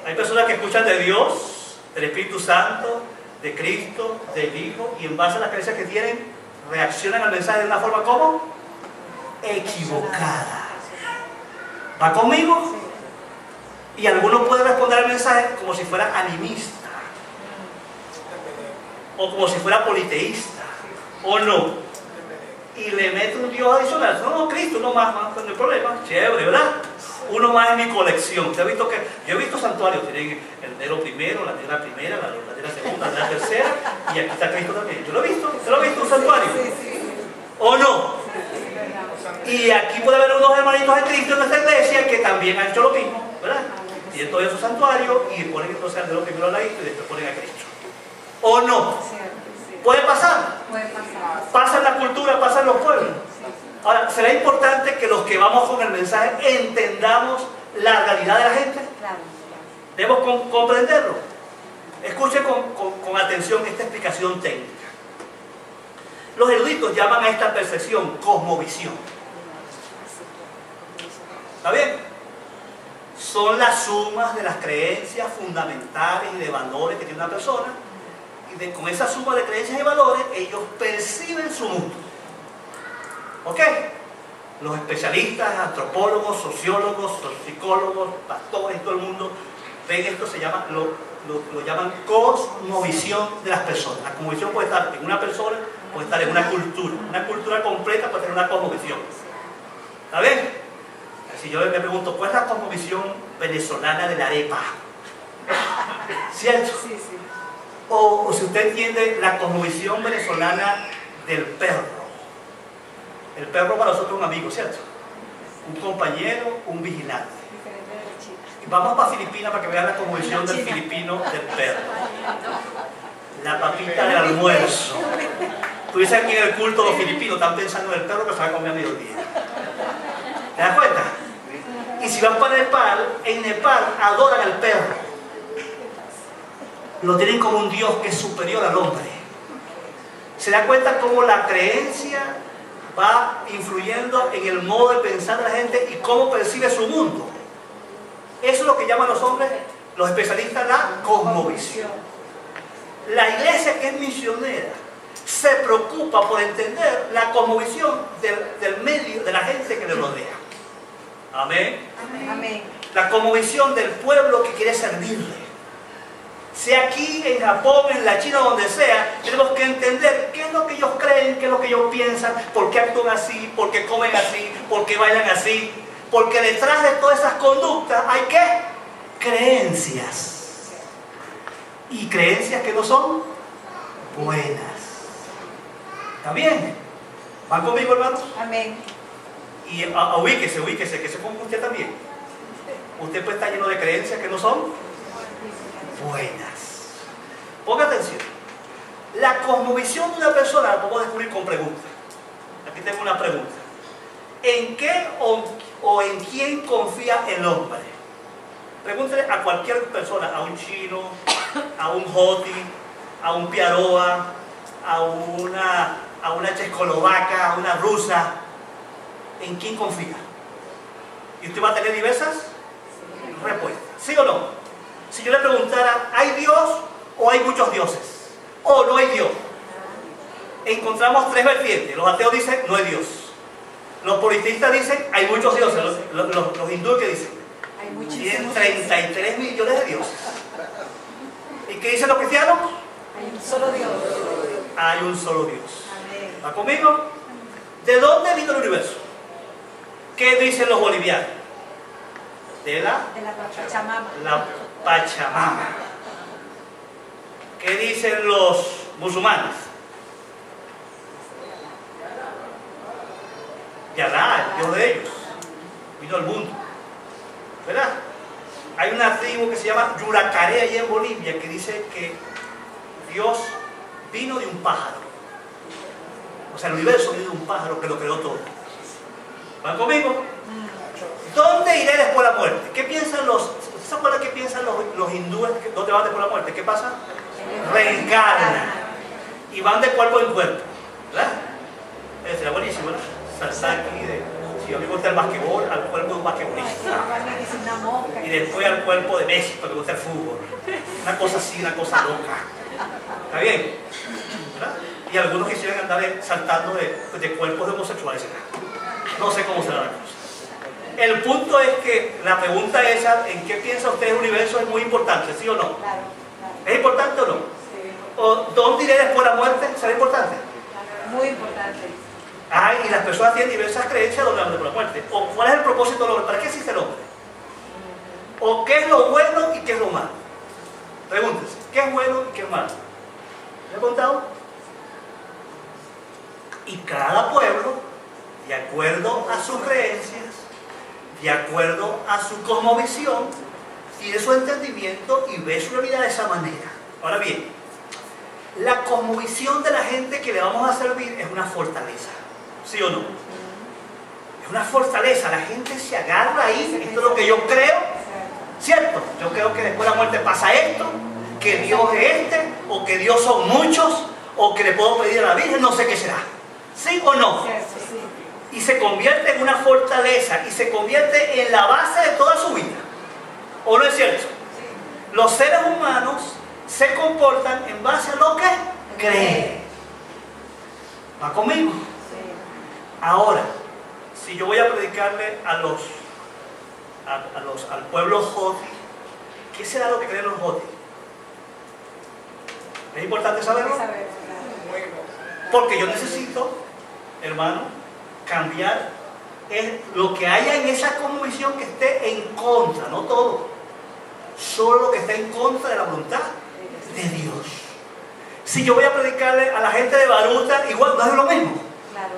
Hay personas que escuchan de Dios, del Espíritu Santo, de Cristo, del Hijo, y en base a las creencias que tienen, reaccionan al mensaje de una forma ¿cómo? Equivocada. ¿Va conmigo? Y algunos pueden responder al mensaje como si fuera animista, o como si fuera politeísta, o no. Y le mete un Dios adicional. No, Cristo, uno más, no hay problema, chévere, ¿verdad? Uno más en mi colección. Yo he visto santuarios, tienen el negro primero, la negra primera, la negra segunda, la negra tercera, y aquí está Cristo también. Yo lo he visto, ¿usted lo ha visto un santuario? ¿O no? Y aquí puede haber unos hermanitos de Cristo en nuestra iglesia que también han hecho lo mismo, ¿verdad? Tienen todo su santuario y ponen entonces al negro primero al ladito y después ponen a Cristo. ¿O no? ¿Puede pasar? Puede pasar. Pasa en la cultura, pasa en los pueblos. Ahora, ¿será importante que los que vamos con el mensaje entendamos la realidad de la gente? Claro. Debemos comprenderlo. Escuche con atención esta explicación técnica. Los eruditos llaman a esta percepción cosmovisión. ¿Está bien? Son las sumas de las creencias fundamentales y de valores que tiene una persona. Y con esa suma de creencias y valores, ellos perciben su mundo. ¿Ok? Los especialistas, antropólogos, sociólogos, psicólogos, pastores, todo el mundo ven esto, lo llaman cosmovisión de las personas. La cosmovisión puede estar en una persona, puede estar en una cultura completa puede tener una cosmovisión. ¿Está bien? Si yo le pregunto, ¿cuál es la cosmovisión venezolana de la arepa? ¿Cierto? Sí, sí. O si usted entiende la cosmovisión venezolana del perro. El perro para nosotros es un amigo, ¿cierto? Un compañero, un vigilante. Diferente de la chica. Vamos para Filipinas para que vean la cosmovisión del filipino del perro. La papita del almuerzo. Tú dices aquí en el culto los filipinos están pensando en el perro que se va a comer a mediodía. ¿Te das cuenta? Y si van para Nepal, en Nepal adoran al perro. Lo tienen como un Dios que es superior al hombre. ¿Se da cuenta cómo la creencia va influyendo en el modo de pensar de la gente y cómo percibe su mundo? Eso es lo que llaman los hombres, los especialistas, la cosmovisión. La iglesia, que es misionera, se preocupa por entender la cosmovisión del medio, de la gente que le rodea. Amén. Amén. La cosmovisión del pueblo que quiere servirle. Sea aquí, en Japón, en la China, donde sea, tenemos que entender qué es lo que ellos creen, qué es lo que ellos piensan, por qué actúan así, por qué comen así, por qué bailan así. Porque detrás de todas esas conductas hay ¿qué? Creencias. Y creencias que no son buenas. ¿Está bien? ¿Van conmigo, hermanos? Amén. Y ubíquese, que se ponga usted también. Usted puede estar lleno de creencias que no son buenas. Ponga atención. La cosmovisión de una persona la podemos descubrir con preguntas. Aquí tengo una pregunta. ¿En qué o en quién confía el hombre? Pregúntele a cualquier persona, a un chino, a un joti, a un piaroa, a una checoslovaca, a una rusa. ¿En quién confía? Y usted va a tener diversas respuestas. ¿Sí o no? Si yo le preguntara, ¿hay Dios o hay muchos dioses? ¿O no hay Dios? Encontramos tres vertientes. Los ateos dicen, no hay Dios. Los politeístas dicen, hay muchos dioses. Los hindúes, ¿qué dicen? Tienen 33 millones de dioses. ¿Y qué dicen los cristianos? Hay un solo Dios. Hay un solo Dios. Amén. ¿Va conmigo? ¿De dónde vino el universo? ¿Qué dicen los bolivianos? De la Pachamama. la Pachamama. ¿Qué dicen los musulmanes? Yalá, el Dios de ellos. Vino al mundo. ¿Verdad? Hay una tribu que se llama Yuracare allá en Bolivia que dice que Dios vino de un pájaro. O sea, el universo vino de un pájaro que lo creó todo. ¿Van conmigo? ¿Dónde iré después de la muerte? ¿Qué piensan ¿usted se acuerda qué piensan los hindúes? ¿Dónde van después de la muerte? ¿Qué pasa? Reencarnan. Y van de cuerpo en cuerpo. ¿Verdad? Sería buenísimo, ¿verdad? Saltar aquí si a mí me gusta el basquetbol, al cuerpo de un basquetbolista. Y después al cuerpo de Messi, porque me gusta el fútbol. Una cosa así, una cosa loca. ¿Está bien? ¿Verdad? Y algunos quisieran andar saltando de cuerpos de homosexuales. No sé cómo será la cosa. El punto es que la pregunta esa, ¿en qué piensa usted el universo? Es muy importante, ¿sí o no? Claro, claro. ¿Es importante o no? Sí. ¿O dónde iré después de la muerte? ¿Será importante? Muy importante. Y las personas tienen diversas creencias donde van después de la muerte. ¿O cuál es el propósito del hombre? ¿Para qué existe el hombre? ¿O qué es lo bueno y qué es lo malo? Pregúntese, ¿qué es bueno y qué es malo? ¿Le he contado? Y cada pueblo, de acuerdo a sus creencias, de acuerdo a su cosmovisión, tiene su entendimiento y ve su vida de esa manera. Ahora bien, la cosmovisión de la gente que le vamos a servir es una fortaleza, ¿sí o no? Es una fortaleza, la gente se agarra ahí, esto es lo que yo creo, ¿cierto? Yo creo que después de la muerte pasa esto, que Dios es o que Dios son muchos, o que le puedo pedir a la Virgen, no sé qué será, ¿sí o no? Cierto, sí. Y se convierte en una fortaleza y se convierte en la base de toda su vida. ¿O no es cierto? Los seres humanos se comportan en base a lo que creen. ¿Va conmigo? Sí. Ahora, si yo voy a predicarle al pueblo joti, ¿qué será lo que creen los joti? ¿Es importante saberlo? Porque yo necesito, hermano, cambiar lo que haya en esa cosmovisión que esté en contra, no todo, solo lo que esté en contra de la voluntad de Dios. Si yo voy a predicarle a la gente de Baruta, igual no es lo mismo. Claro.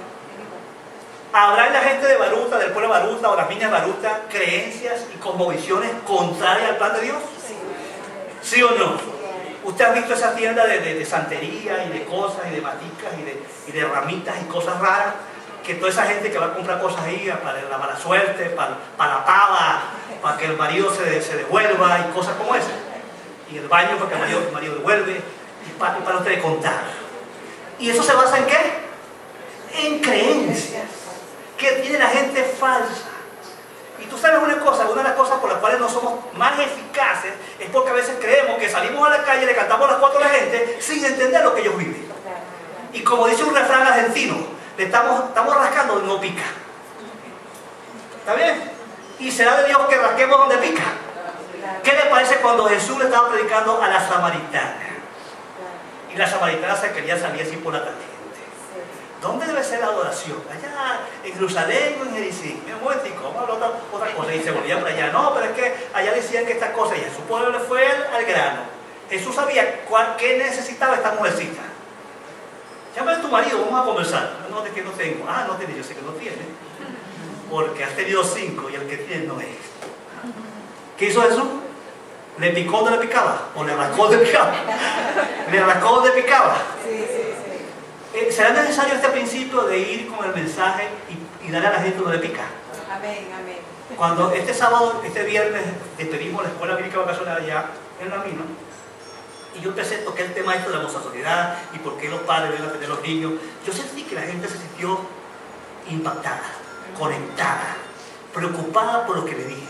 Habrá en la gente de Baruta, del pueblo de Baruta o las niñas de Baruta, creencias y cosmovisiones contrarias al plan de Dios. ¿Sí o no? Usted ha visto esa tienda de santería y de cosas y de maticas y de ramitas y cosas raras, que toda esa gente que va a comprar cosas ahí para la mala suerte, para la pava, para que el marido se devuelva y cosas como esas. Y el baño para que el marido devuelve y para usted contar. ¿Y eso se basa en qué? En creencias que tiene la gente falsa. Y tú sabes una de las cosas por las cuales no somos más eficaces es porque a veces creemos que salimos a la calle y le cantamos las cuatro a la gente sin entender lo que ellos viven. Y como dice un refrán argentino, le estamos rascando donde no pica. ¿Está bien? Y será de Dios que rasquemos donde pica. ¿Qué le parece cuando Jesús le estaba predicando a la samaritana? Y la samaritana se quería salir así por la tangente. ¿Dónde debe ser la adoración? ¿Allá en Jerusalén o en Jericín? Un momentico, vamos a hablar otra cosa. Y se volvía para allá. No, pero es que allá decían que estas cosas, y a su pueblo le fue al grano. Jesús sabía qué necesitaba esta mujercita. Llámale a tu marido, vamos a conversar. No, de que no tengo. No tiene, yo sé que no tiene. porque has tenido 5 y el que tiene no es. ¿Qué hizo Jesús? ¿Le picó o no le picaba? ¿O le rascó o le picaba? ¿Le rascó o le picaba? Sí, sí, sí. ¿Será necesario este principio de ir con el mensaje y darle a la gente donde le pica? Amén, amén. Cuando este sábado, este viernes, despedimos la escuela bíblica vacacional allá en la mina, y yo empecé a tocar el tema esto de la homosexualidad y por qué los padres deben atender a los niños, yo sentí que la gente se sintió impactada, conectada, preocupada por lo que le dije.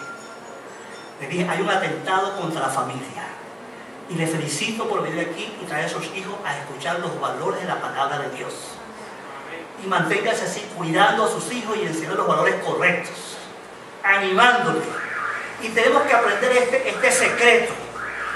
Le dije, hay un atentado contra la familia. Y le felicito por venir aquí y traer a sus hijos a escuchar los valores de la palabra de Dios. Y manténgase así, cuidando a sus hijos y enseñando los valores correctos, animándoles. Y tenemos que aprender este secreto,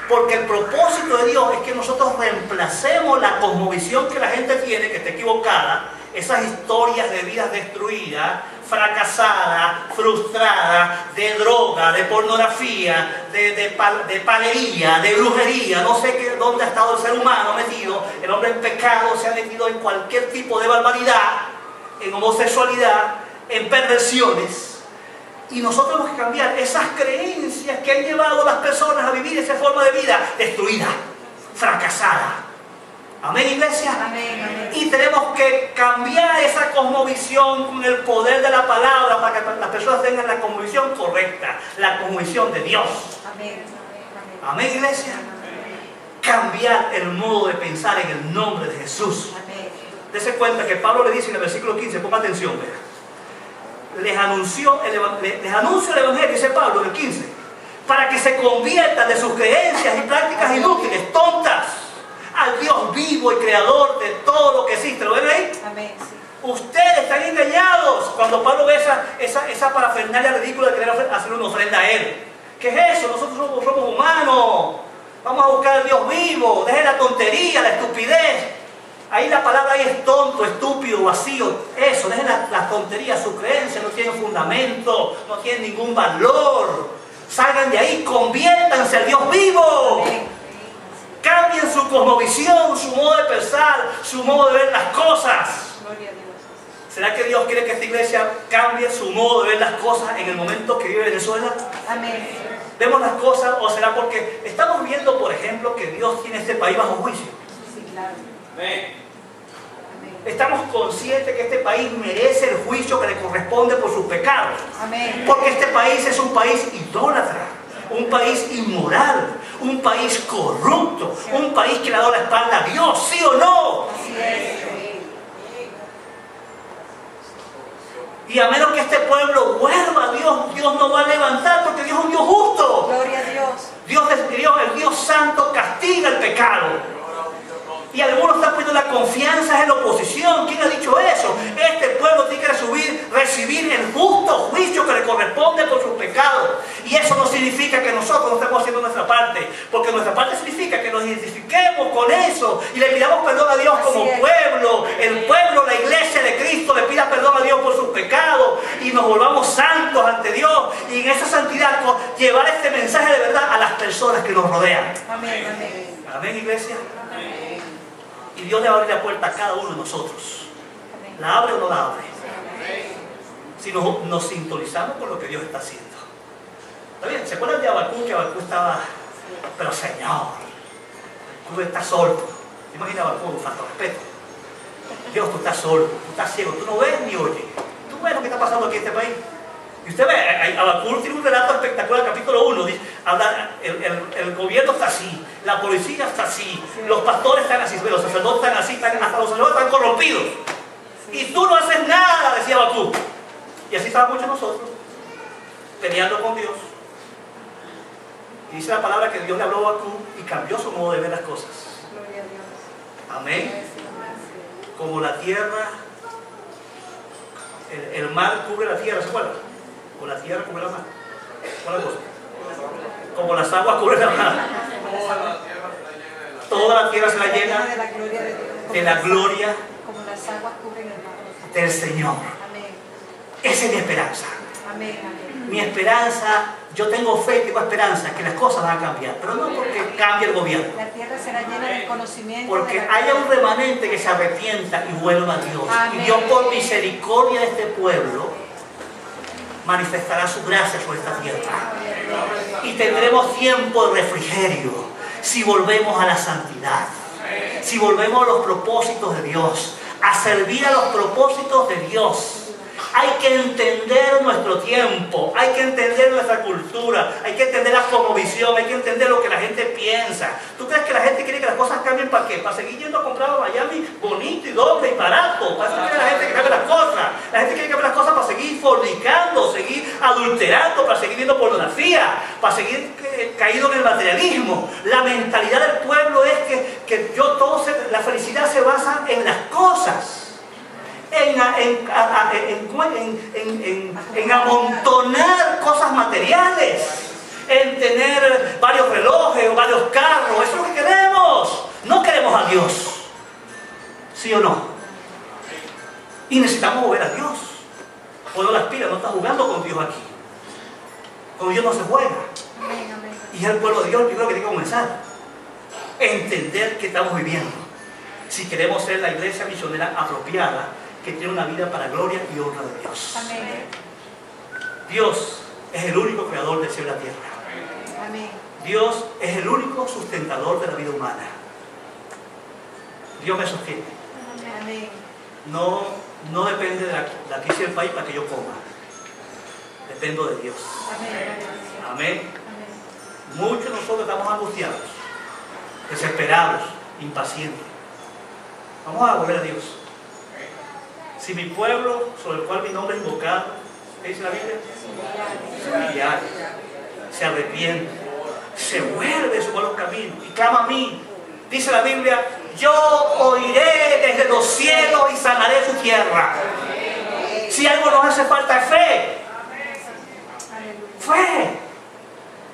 porque el propósito de Dios es que nosotros reemplacemos la cosmovisión que la gente tiene, que está equivocada, esas historias de vidas destruidas, fracasadas, frustradas, de droga, de pornografía, de palería, de brujería, no sé dónde ha estado el ser humano metido, el hombre en pecado se ha metido en cualquier tipo de barbaridad, en homosexualidad, en perversiones. Y nosotros tenemos que cambiar esas creencias que han llevado a las personas a vivir esa forma de vida destruida, fracasada. Amén, iglesia. Amén, amén. Y tenemos que cambiar esa cosmovisión con el poder de la palabra para que las personas tengan la cosmovisión correcta, la cosmovisión de Dios. Amén. Amén, iglesia. Cambiar el modo de pensar en el nombre de Jesús. Amén. Dese cuenta que Pablo le dice en el versículo 15, ponga atención, vea. Les anuncio el Evangelio, dice Pablo en el 15, para que se conviertan de sus creencias y prácticas inútiles, tontas, al Dios vivo y creador de todo lo que existe. ¿Lo ven ahí? Amén, sí. Ustedes están engañados cuando Pablo ve esa parafernalia ridícula de querer hacer una ofrenda a Él. ¿Qué es eso? Nosotros somos humanos. Vamos a buscar al Dios vivo. Dejen la tontería, la estupidez. Ahí la palabra ahí es tonto, estúpido, vacío. Eso, dejen la tontería. Su creencia no tiene fundamento, no tiene ningún valor. Salgan de ahí, conviértanse al Dios vivo. Amén. Cambien su cosmovisión, su modo de pensar, su modo de ver las cosas. Gloria a Dios. ¿Será que Dios quiere que esta iglesia cambie su modo de ver las cosas en el momento que vive Venezuela? Amén. ¿Vemos las cosas o será porque estamos viendo, por ejemplo, que Dios tiene este país bajo juicio? Sí, claro. Amén. Amén. Estamos conscientes que este país merece el juicio que le corresponde por sus pecados. Amén. Porque este país es un país idólatra, un país inmoral, un país corrupto, un país que le ha dado la espalda a Dios, ¿sí o no? Así es. Y a menos que este pueblo vuelva a Dios, Dios no va a levantar, porque Dios es un Dios justo. Gloria a Dios. El Dios santo castiga el pecado. Y algunos están poniendo la confianza en la oposición. ¿Quién ha dicho eso? Este pueblo tiene que recibir el justo juicio que le corresponde por sus pecados. Y eso no significa que nosotros no estemos haciendo nuestra parte, porque nuestra parte significa que nos identifiquemos con eso y le pidamos perdón a Dios como pueblo. El pueblo, la iglesia de Cristo, le pida perdón a Dios por sus pecados y nos volvamos santos ante Dios. Y en esa santidad llevar este mensaje de verdad a las personas que nos rodean. Amén, amén. Amén, iglesia. Amén. Y Dios le va a abrir la puerta a cada uno de nosotros. ¿La abre o no la abre? Si nos sintonizamos con lo que Dios está haciendo. ¿Está bien? ¿Se acuerdan de Habacuc? Que Habacuc estaba, pero Señor, tú estás solo. Imagina a Habacuc, falta respeto. Dios, tú estás solo, tú estás ciego, tú no ves ni oyes. Tú ves lo que está pasando aquí en este país. Y usted ve, Habacuc tiene un relato espectacular, capítulo 1, dice, el gobierno está así, la policía está así, los pastores están así, los sacerdotes están así, hasta los sacerdotes están corrompidos. Y tú no haces nada, decía Habacuc. Y así estaban muchos de nosotros, peleando con Dios. Y dice la palabra que Dios le habló a Habacuc y cambió su modo de ver las cosas. Gloria a Dios. Amén. Como la tierra, el mar cubre la tierra, ¿se acuerdan? O la tierra cubre la mar. ¿Cuál es la cosa? Como las aguas cubren la mar. Toda la tierra se la llena de la gloria de Dios. de la gloria Como las aguas cubren el mar. del Señor. Amén. Esa es mi esperanza. Amén, amén. Mi esperanza, yo tengo fe, tengo esperanza que las cosas van a cambiar, pero no porque cambie el gobierno, La tierra será llena del conocimiento. porque de la haya un remanente que se arrepienta y vuelva a Dios. Amén. Y Dios, por misericordia de este pueblo, manifestará su gracia sobre esta tierra. Y tendremos tiempo de refrigerio si volvemos a la santidad, si volvemos a los propósitos de Dios, a servir a los propósitos de Dios. Hay que entender nuestro tiempo, hay que entender nuestra cultura, hay que entender la cosmovisión, hay que entender lo que la gente piensa. ¿Tú crees que la gente quiere que las cosas cambien para qué? ¿Para seguir yendo a comprar a Miami bonito y doble y barato? ¿Para eso quiere la gente que cambie las cosas? La gente quiere cambiar las cosas para seguir fornicando, seguir adulterando, para seguir viendo pornografía, para seguir caído en el materialismo. La mentalidad del pueblo es que la felicidad se basa en las cosas. En amontonar cosas materiales, en tener varios relojes o varios carros. Eso es lo que queremos. No queremos a Dios, ¿sí o no? Y necesitamos volver a Dios. Ponlo las pilas, no estás jugando con Dios aquí. Con Dios no se juega. Y es el pueblo de Dios el primero que tiene que comenzar. Entender que estamos viviendo. Si queremos ser la iglesia misionera apropiada, que tiene una vida para gloria y honra de Dios. Amén. Dios es el único creador del cielo y la tierra. Amén. Dios es el único sustentador de la vida humana. Dios me sostiene. Amén. No depende de la crisis del país para que yo coma. Dependo de Dios. Amén. Amén. Muchos de nosotros estamos angustiados, desesperados, impacientes. Vamos a volver a Dios. Si mi pueblo, sobre el cual mi nombre es invocado, ¿qué dice la Biblia? Se humilla, se arrepiente, se vuelve de sus malos caminos y clama a mí. Dice la Biblia, yo oiré desde los cielos y sanaré su tierra. Si algo nos hace falta es fe. Fe.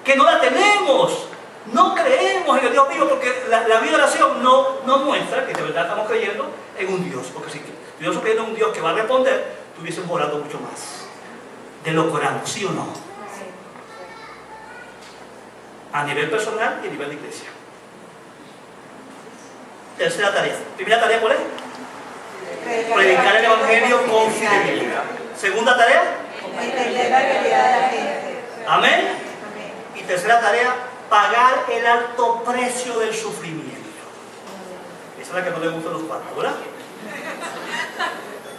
Que no la tenemos. No creemos en el Dios vivo porque la vida de oración no muestra que de verdad estamos creyendo en un Dios. Porque si estuviéramos creyendo en un Dios que va a responder, estuviésemos orando mucho más de lo que oramos, ¿sí o no? A nivel personal y a nivel de iglesia. Tercera tarea. Primera tarea, ¿cuál es? Predicar el Evangelio con fidelidad. Segunda tarea. Entender la realidad de la gente. Amén. Amén. Y tercera tarea, pagar el alto precio del sufrimiento. Esa es la que no le gusta a los cuatro, ¿verdad?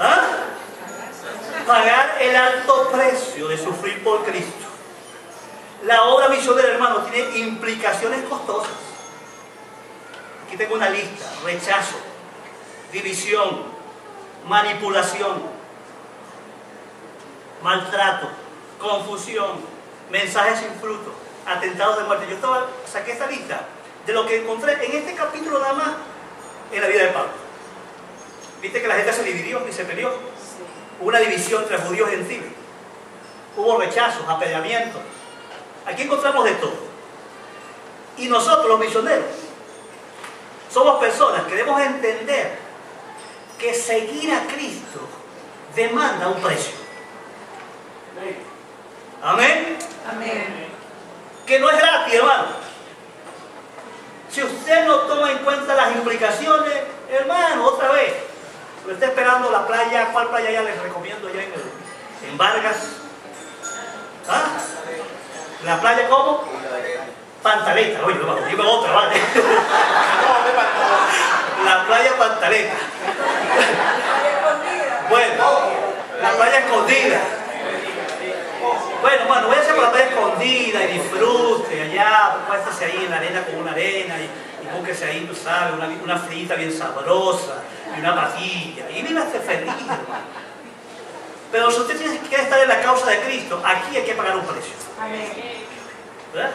¿Ah? Pagar el alto precio de sufrir por Cristo. La obra misionera, hermano, tiene implicaciones costosas. Aquí tengo una lista: rechazo, división, manipulación, maltrato, confusión, mensajes sin fruto, atentados de muerte. Yo saqué esta lista de lo que encontré en este capítulo nada más en la vida de Pablo. Viste que la gente se dividió y se peleó. Hubo una división entre judíos y gentiles. Hubo rechazos, apedreamientos. Aquí encontramos de todo. Y nosotros, los misioneros, somos personas que debemos entender que seguir a Cristo demanda un precio. Amén. Amén. Que no es gratis, hermano. Si usted no toma en cuenta las implicaciones, hermano, otra vez, pero está esperando la playa. ¿Cuál playa ya les recomiendo allá en Vargas? ¿Ah? ¿La playa cómo? Pantaleta. Oye, dime otra, ¿vale? La playa Pantaleta. Bueno, la playa escondida. Bueno, hermano, váyase por la playa escondida y disfrute allá, acuéstese ahí en la arena con una arena y búsquese ahí, tú sabes, una frita bien sabrosa y una patilla y vívase feliz, hermano. Pero si usted quiere estar en la causa de Cristo, aquí hay que pagar un precio. Amén. ¿Verdad?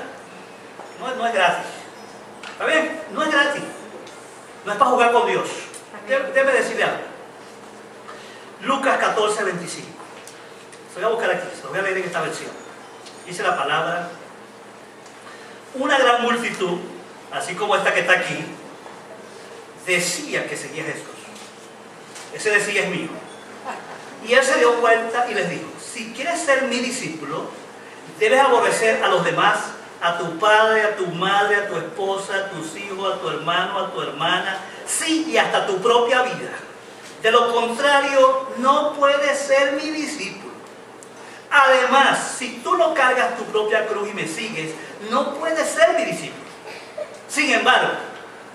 No es gratis. ¿Está bien? No es gratis. No es para jugar con Dios. Déjeme decirle algo. Lucas 14, 25. Se lo voy a buscar aquí, se lo voy a leer en esta versión. Dice la palabra: una gran multitud, así como esta que está aquí, decía que seguía a Jesús. Ese decía es mío. Y él se dio vuelta y les dijo: si quieres ser mi discípulo, debes aborrecer a los demás, a tu padre, a tu madre, a tu esposa, a tus hijos, a tu hermano, a tu hermana, sí, y hasta tu propia vida. De lo contrario, no puedes ser mi discípulo. Además, si tú no cargas tu propia cruz y me sigues, no puedes ser mi discípulo. Sin embargo,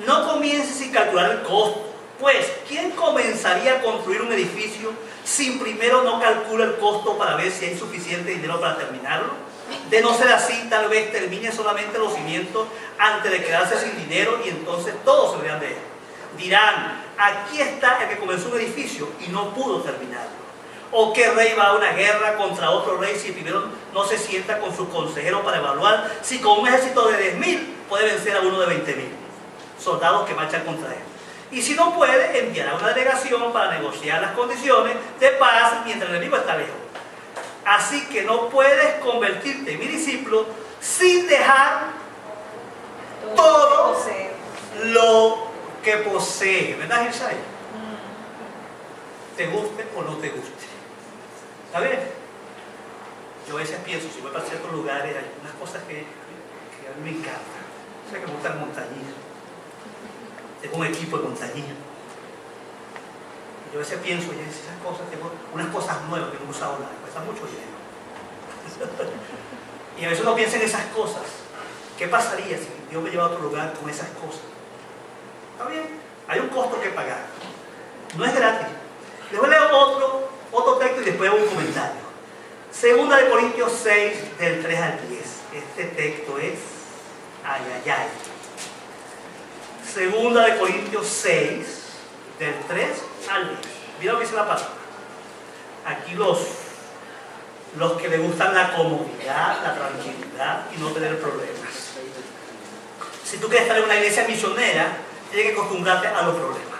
no comiences sin calcular el costo. Pues, ¿quién comenzaría a construir un edificio sin primero no calcula el costo para ver si hay suficiente dinero para terminarlo? De no ser así, tal vez termine solamente los cimientos antes de quedarse sin dinero y entonces todos se olvidan de él. Dirán, aquí está el que comenzó un edificio y no pudo terminarlo. ¿O qué rey va a una guerra contra otro rey si primero no se sienta con su consejero para evaluar si con un ejército de 10.000 puede vencer a uno de 20.000 soldados que marchan contra él? Y si no puede, enviará una delegación para negociar las condiciones de paz mientras el enemigo está lejos. Así que no puedes convertirte en mi discípulo sin dejar todo lo que posee. ¿Verdad, Isaiah? Te guste o no te guste. ¿Está bien? Yo a veces pienso, si voy para ciertos lugares, hay unas cosas que a mí me encantan. O sea, que me gusta el montañismo. Tengo un equipo de montañismo. Yo a veces pienso, oye, esas cosas, tengo unas cosas nuevas que no he usado nada, cuesta mucho dinero. Y a veces uno piensa en esas cosas. ¿Qué pasaría si Dios me lleva a otro lugar con esas cosas? ¿Está bien? Hay un costo que pagar. No es gratis. Les voy a leer otro texto y después un comentario. Segunda de Corintios 6, del 3 al 10. Este texto es ayayay. Segunda de Corintios 6, del 3 al 10. Mira lo que dice la palabra. Aquí los que le gustan la comodidad, la tranquilidad y no tener problemas. Si tú quieres estar en una iglesia misionera, tienes que acostumbrarte a los problemas.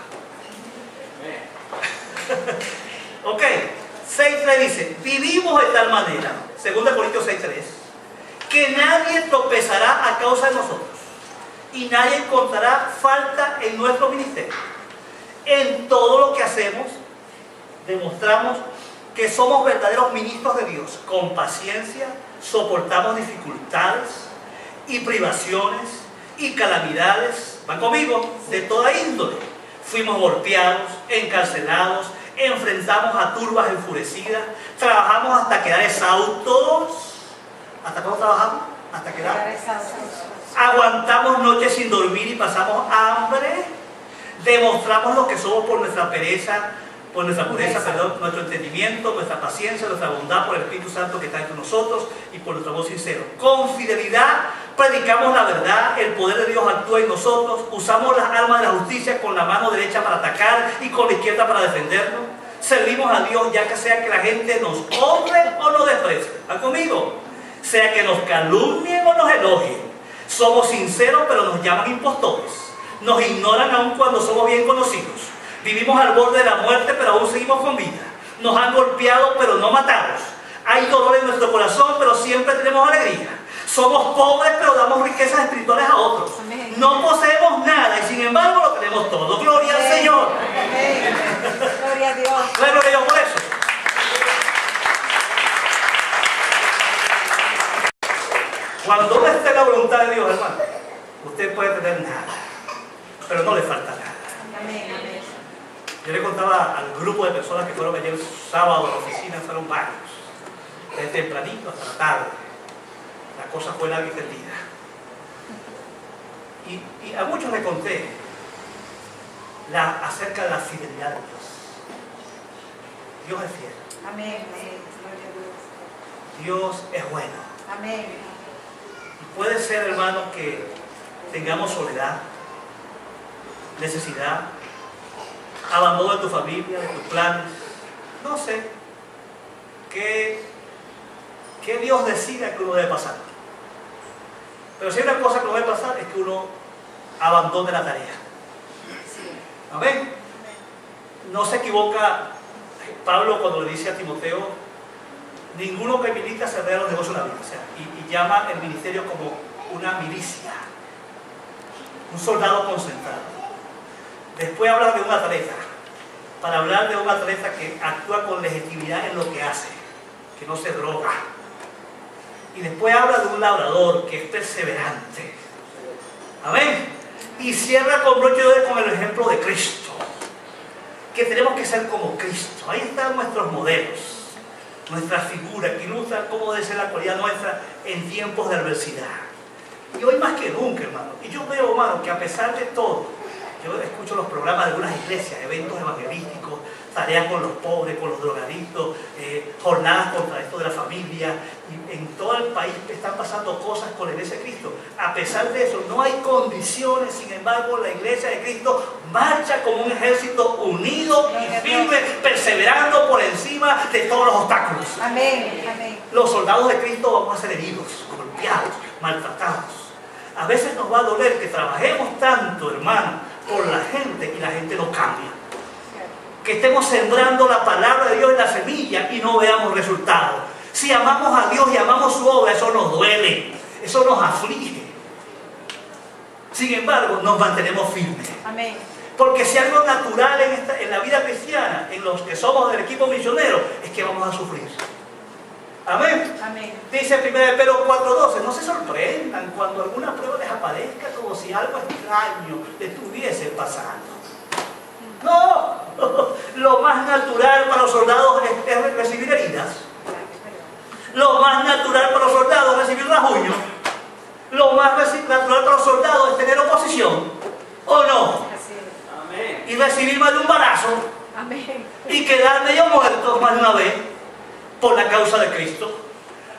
Ok, 6.3 dice, vivimos de tal manera, 2 Corintios 6.3, que nadie tropezará a causa de nosotros y nadie encontrará falta en nuestro ministerio. En todo lo que hacemos, demostramos que somos verdaderos ministros de Dios. Con paciencia soportamos dificultades y privaciones y calamidades, ¿van conmigo? De toda índole. Fuimos golpeados, encarcelados, enfrentamos a turbas enfurecidas, trabajamos hasta quedar exhaustos. ¿Hasta cuándo trabajamos? Hasta quedar exhaustos. Aguantamos noches sin dormir y pasamos hambre. Demostramos lo que somos por nuestra pereza, nuestro entendimiento, nuestra paciencia, nuestra bondad por el Espíritu Santo que está entre nosotros y por nuestro amor sincero. Con fidelidad predicamos la verdad, el poder de Dios actúa en nosotros, usamos las armas de la justicia con la mano derecha para atacar y con la izquierda para defendernos. Servimos a Dios ya que sea que la gente nos honre o nos desprecie. ¿Están conmigo? Sea que nos calumnien o nos elogien. Somos sinceros pero nos llaman impostores. Nos ignoran aun cuando somos bien conocidos. Vivimos al borde de la muerte, pero aún seguimos con vida. Nos han golpeado, pero no matamos. Hay dolor en nuestro corazón, pero siempre tenemos alegría. Somos pobres, pero damos riquezas espirituales a otros. Amén. No poseemos nada y sin embargo lo tenemos todo. Gloria al Señor. Amén. Gloria a Dios. Gloria a Dios por eso. Cuando uno esté en la voluntad de Dios, hermano, usted puede tener nada, pero no le falta nada. Amén. Amén. Yo le contaba al grupo de personas que fueron ayer sábado a la oficina, fueron varios, desde tempranito hasta la tarde. La cosa fue larga y tendida. Y a muchos les conté acerca de la fidelidad de Dios. Dios es fiel. Amén. Dios es bueno. Amén. Y puede ser, hermano, que tengamos soledad, necesidad, abandono de tu familia, de tus planes, no sé, qué Dios decida que uno debe pasar. Pero si hay una cosa que no debe pasar es que uno abandone la tarea. Amén. No se equivoca Pablo cuando le dice a Timoteo, ninguno que milita se ve a los negocios de la vida, o sea, y llama el ministerio como una milicia, un soldado concentrado. Después habla de un atleta, para hablar de un atleta que actúa con legitimidad en lo que hace, que no se droga. Y después habla de un labrador que es perseverante. Amén. Y cierra con broche de oro con el ejemplo de Cristo, que tenemos que ser como Cristo. Ahí están nuestros modelos. nuestra figura, que ilustra cómo debe ser la cualidad nuestra en tiempos de adversidad. Y hoy más que nunca, hermano. Y yo veo, hermano, que a pesar de todo, yo escucho los programas de algunas iglesias, eventos evangelísticos, tareas con los pobres, con los drogadictos, jornadas contra esto de la familia. Y en todo el país están pasando cosas con la iglesia de Cristo. A pesar de eso, no hay condiciones, sin embargo, la iglesia de Cristo marcha como un ejército unido y firme, perseverando por encima de todos los obstáculos. Amén, amén. Los soldados de Cristo vamos a ser heridos, golpeados, maltratados. A veces nos va a doler que trabajemos tanto, hermano, por la gente y la gente no cambia. Que estemos sembrando la palabra de Dios en la semilla y no veamos resultados. Si amamos a Dios y amamos su obra, eso nos duele, eso nos aflige. Sin embargo, nos mantenemos firmes. Amén. Porque si algo natural en la vida cristiana, en los que somos del equipo misionero, es que vamos a sufrir. Amén. Amén. Dice 1 Pedro 4:12, no se sorprendan cuando alguna prueba les aparezca como si algo extraño les estuviese pasando. No, lo más natural para los soldados es recibir heridas. Lo más natural para los soldados es recibir rasguños. Lo más natural para los soldados es tener oposición. ¿O no? Amén. Y recibir más de un balazo. Amén. Y quedar medio muertos más de una vez por la causa de Cristo.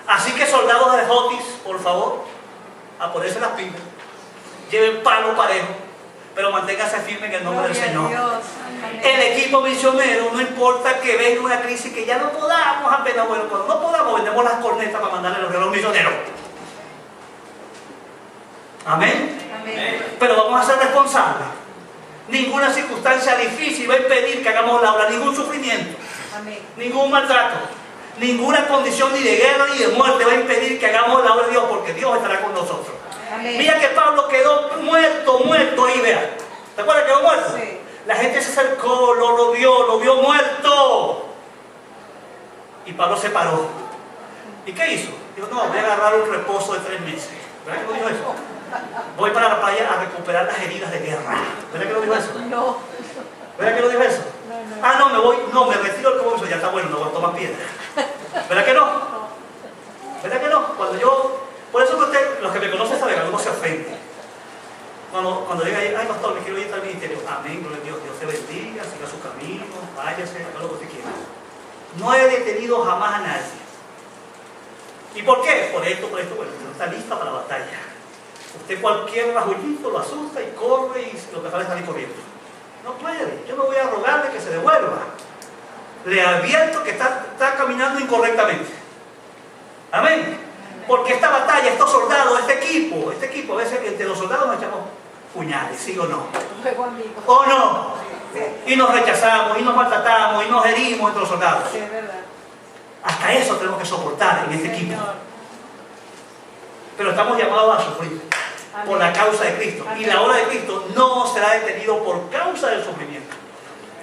Así que soldados de Jotis, por favor, a ponerse las pilas. Lleven palo parejo, pero manténganse firmes en el nombre del Señor. El equipo misionero, no importa que venga una crisis que ya no podamos, apenas, bueno, cuando no podamos, vendemos las cornetas para mandarle a los misioneros. Amén. Amén. Pero vamos a ser responsables. Ninguna circunstancia difícil va a impedir que hagamos la obra, ningún sufrimiento, Amén. ningún maltrato, ninguna condición ni de guerra ni de muerte va a impedir que hagamos la obra de Dios, porque Dios estará con nosotros. Amén. Mira que Pablo quedó muerto ahí, vea. ¿Te acuerdas que quedó muerto? Sí. La gente se acercó, lo vio muerto. Y Pablo se paró. ¿Y qué hizo? Dijo, no, voy a agarrar un reposo de 3 meses. ¿Verdad que no dijo eso? Voy para la playa a recuperar las heridas de guerra. ¿Verdad que no dijo eso? No. ¿Verdad que no dijo eso? No. Ah, no, me retiro del compromiso, ya está bueno, no aguanto más piedra. ¿Verdad que no? ¿Verdad que no? Por eso que usted, los que me conocen saben que uno se ofende. Cuando llega ahí, ay pastor, me quiero ir al ministerio. Amén, gloria a Dios, Dios te bendiga, siga su camino, váyase, haga lo que usted quiera. No he detenido jamás a nadie. ¿Y por qué? Por esto, bueno, no está lista para la batalla. Usted cualquier rajullito lo asusta y corre y lo que sale es salir corriendo. No puede, yo no voy a rogarle que se devuelva. Le advierto que está caminando incorrectamente. Amén. Porque esta batalla, estos soldados, este equipo, a veces entre los soldados nos echamos puñales, ¿sí o no? ¿O no? Y nos rechazamos, y nos maltratamos, y nos herimos entre los soldados. Sí, es verdad. Hasta eso tenemos que soportar en este equipo. Pero estamos llamados a sufrir por la causa de Cristo. Y la obra de Cristo no será detenido por causa del sufrimiento.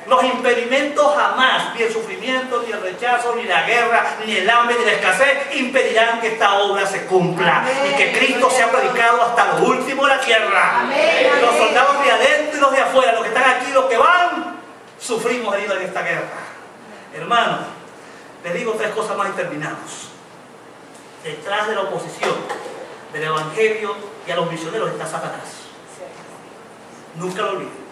Los impedimentos jamás, ni el sufrimiento, ni el rechazo, ni la guerra, ni el hambre, ni la escasez, impedirán que esta obra se cumpla. Amén. Y que Cristo sea predicado hasta lo último de la tierra. Amén. Los soldados de adentro y los de afuera, los que están aquí, los que van, sufrimos heridos en esta guerra. Hermano, les digo 3 cosas más y terminamos. Detrás de la oposición del Evangelio y a los misioneros está Satanás. Nunca lo olviden.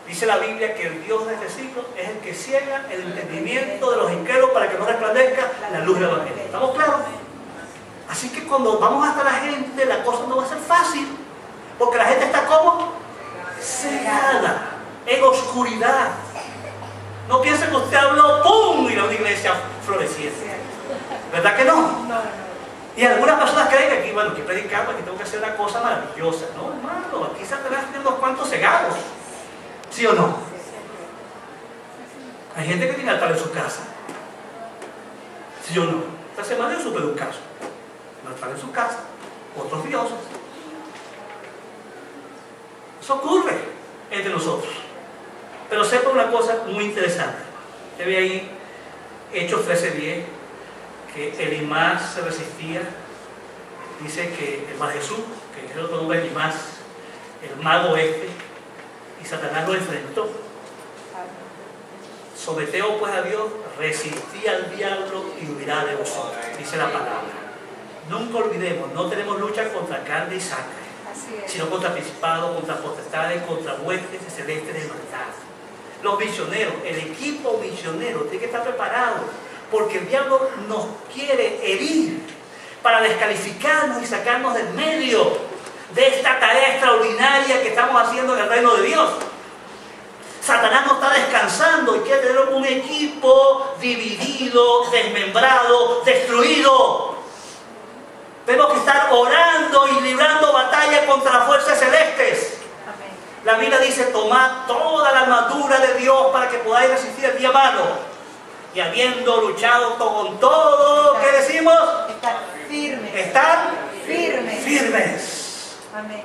Dice la Biblia que el Dios de este siglo es el que ciega el entendimiento de los incrédulos para que no resplandezca la luz del Evangelio. ¿Estamos claros? Así que cuando vamos hasta la gente, la cosa no va a ser fácil. Porque la gente está como cegada, en oscuridad. No piensen que usted habló, ¡pum! y la iglesia floreciente. ¿Verdad que no? No. Y algunas personas creen que aquí, bueno, aquí predicamos, aquí tengo que hacer una cosa maravillosa. No, hermano, aquí Satanás tiene unos cuantos cegados. ¿Sí o no? Hay gente que tiene altar en su casa. ¿Sí o no? Esta semana yo supe de un caso. Un altar en su casa, otros dioses. Eso ocurre entre nosotros. Pero sepa una cosa muy interesante. Usted ve ahí Hechos 13:10, que Elimás se resistía. Dice que el Jesús, que es el otro nombre de Elimás, el mago y Satanás lo enfrentó. Someteos pues a Dios, resistí al diablo y huirá de vosotros, dice la palabra. Nunca olvidemos, no tenemos lucha contra carne y sangre, sino contra principados, contra potestades, contra huestes celestes de maldad. Los misioneros, el equipo misionero tiene que estar preparado, porque el diablo nos quiere herir para descalificarnos y sacarnos del medio de esta tarea extraordinaria que estamos haciendo en el reino de Dios. Satanás no está descansando y quiere tener un equipo dividido, desmembrado, destruido. Tenemos que estar orando y librando batalla contra las fuerzas celestes. La Biblia dice: tomad toda la armadura de Dios para que podáis resistir el día malo. Y habiendo luchado con todo, ¿qué decimos? Estar firmes. Estar firmes. Firmes. Amén.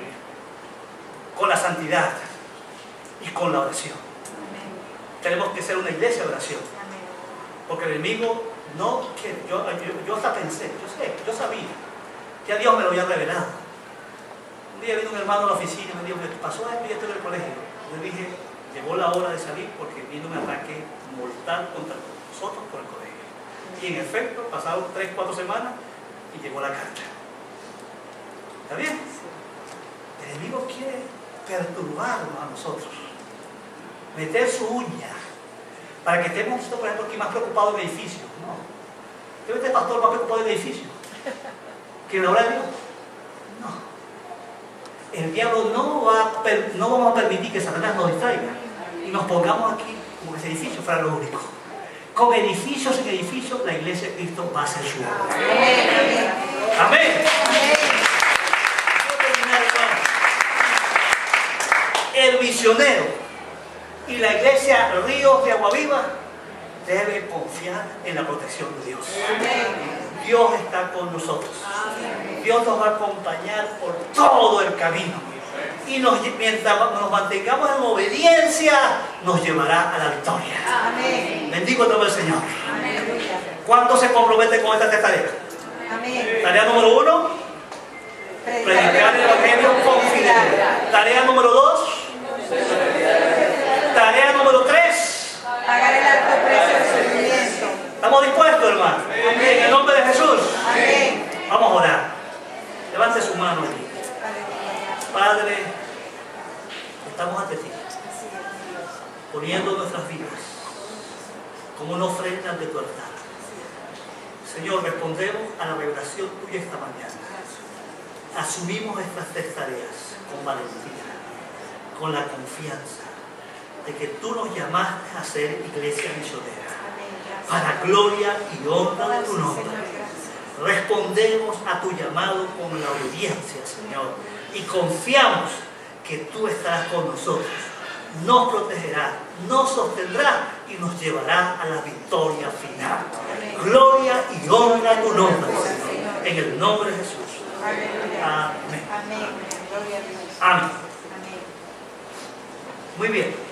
Con la santidad y con la oración. Amén. Tenemos que ser una iglesia de oración. Amén. Porque el enemigo no quiere. Yo hasta pensé, yo sabía que a Dios me lo había revelado. Un día vino un hermano a la oficina y me dijo: ¿qué pasó esto y esto en el colegio? Yo dije: llegó la hora de salir porque vino un ataque mortal contra nosotros por el colegio. Y en efecto, pasaron 3-4 semanas y llegó la carta. ¿Está bien? El enemigo quiere perturbarnos a nosotros, meter su uña, para que estemos nosotros, por ejemplo, aquí más preocupados del edificio. No. ¿Qué este pastor más preocupado del edificio que en la obra de Dios? No. El diablo no vamos a permitir que Satanás nos distraiga y nos pongamos aquí como que ese edificio fuera lo único. Con edificios en edificios, la iglesia de Cristo va a ser su obra. Amén. Amén. El misionero y la iglesia Ríos de Agua Viva debe confiar en la protección de Dios. Dios está con nosotros. Dios nos va a acompañar por todo el camino. Y mientras nos mantengamos en obediencia, nos llevará a la victoria. Bendigo el nombre del Señor. ¿Cuántos se comprometen con esta tarea? Tarea número 1: predicar el evangelio con fidelidad. Tarea número 2: tarea número 3: pagar el alto precio del sufrimiento. ¿Estamos dispuestos, hermano? En el nombre de Jesús. Amén. Vamos a orar. Levante su mano allí. Padre, estamos ante ti, poniendo nuestras vidas como una ofrenda de tu altar. Señor, respondemos a la revelación tuya esta mañana. Asumimos estas 3 tareas con valentía, con la confianza de que tú nos llamaste a ser iglesia misionera, para gloria y honra de tu nombre. Respondemos a tu llamado con la obediencia, Señor, y confiamos que tú estarás con nosotros, nos protegerá, nos sostendrá y nos llevará a la victoria final. Gloria y honra a tu nombre, Señor, en el nombre de Jesús. Amén. Amén. Gloria a Dios. Amén. Amén. Muy bien.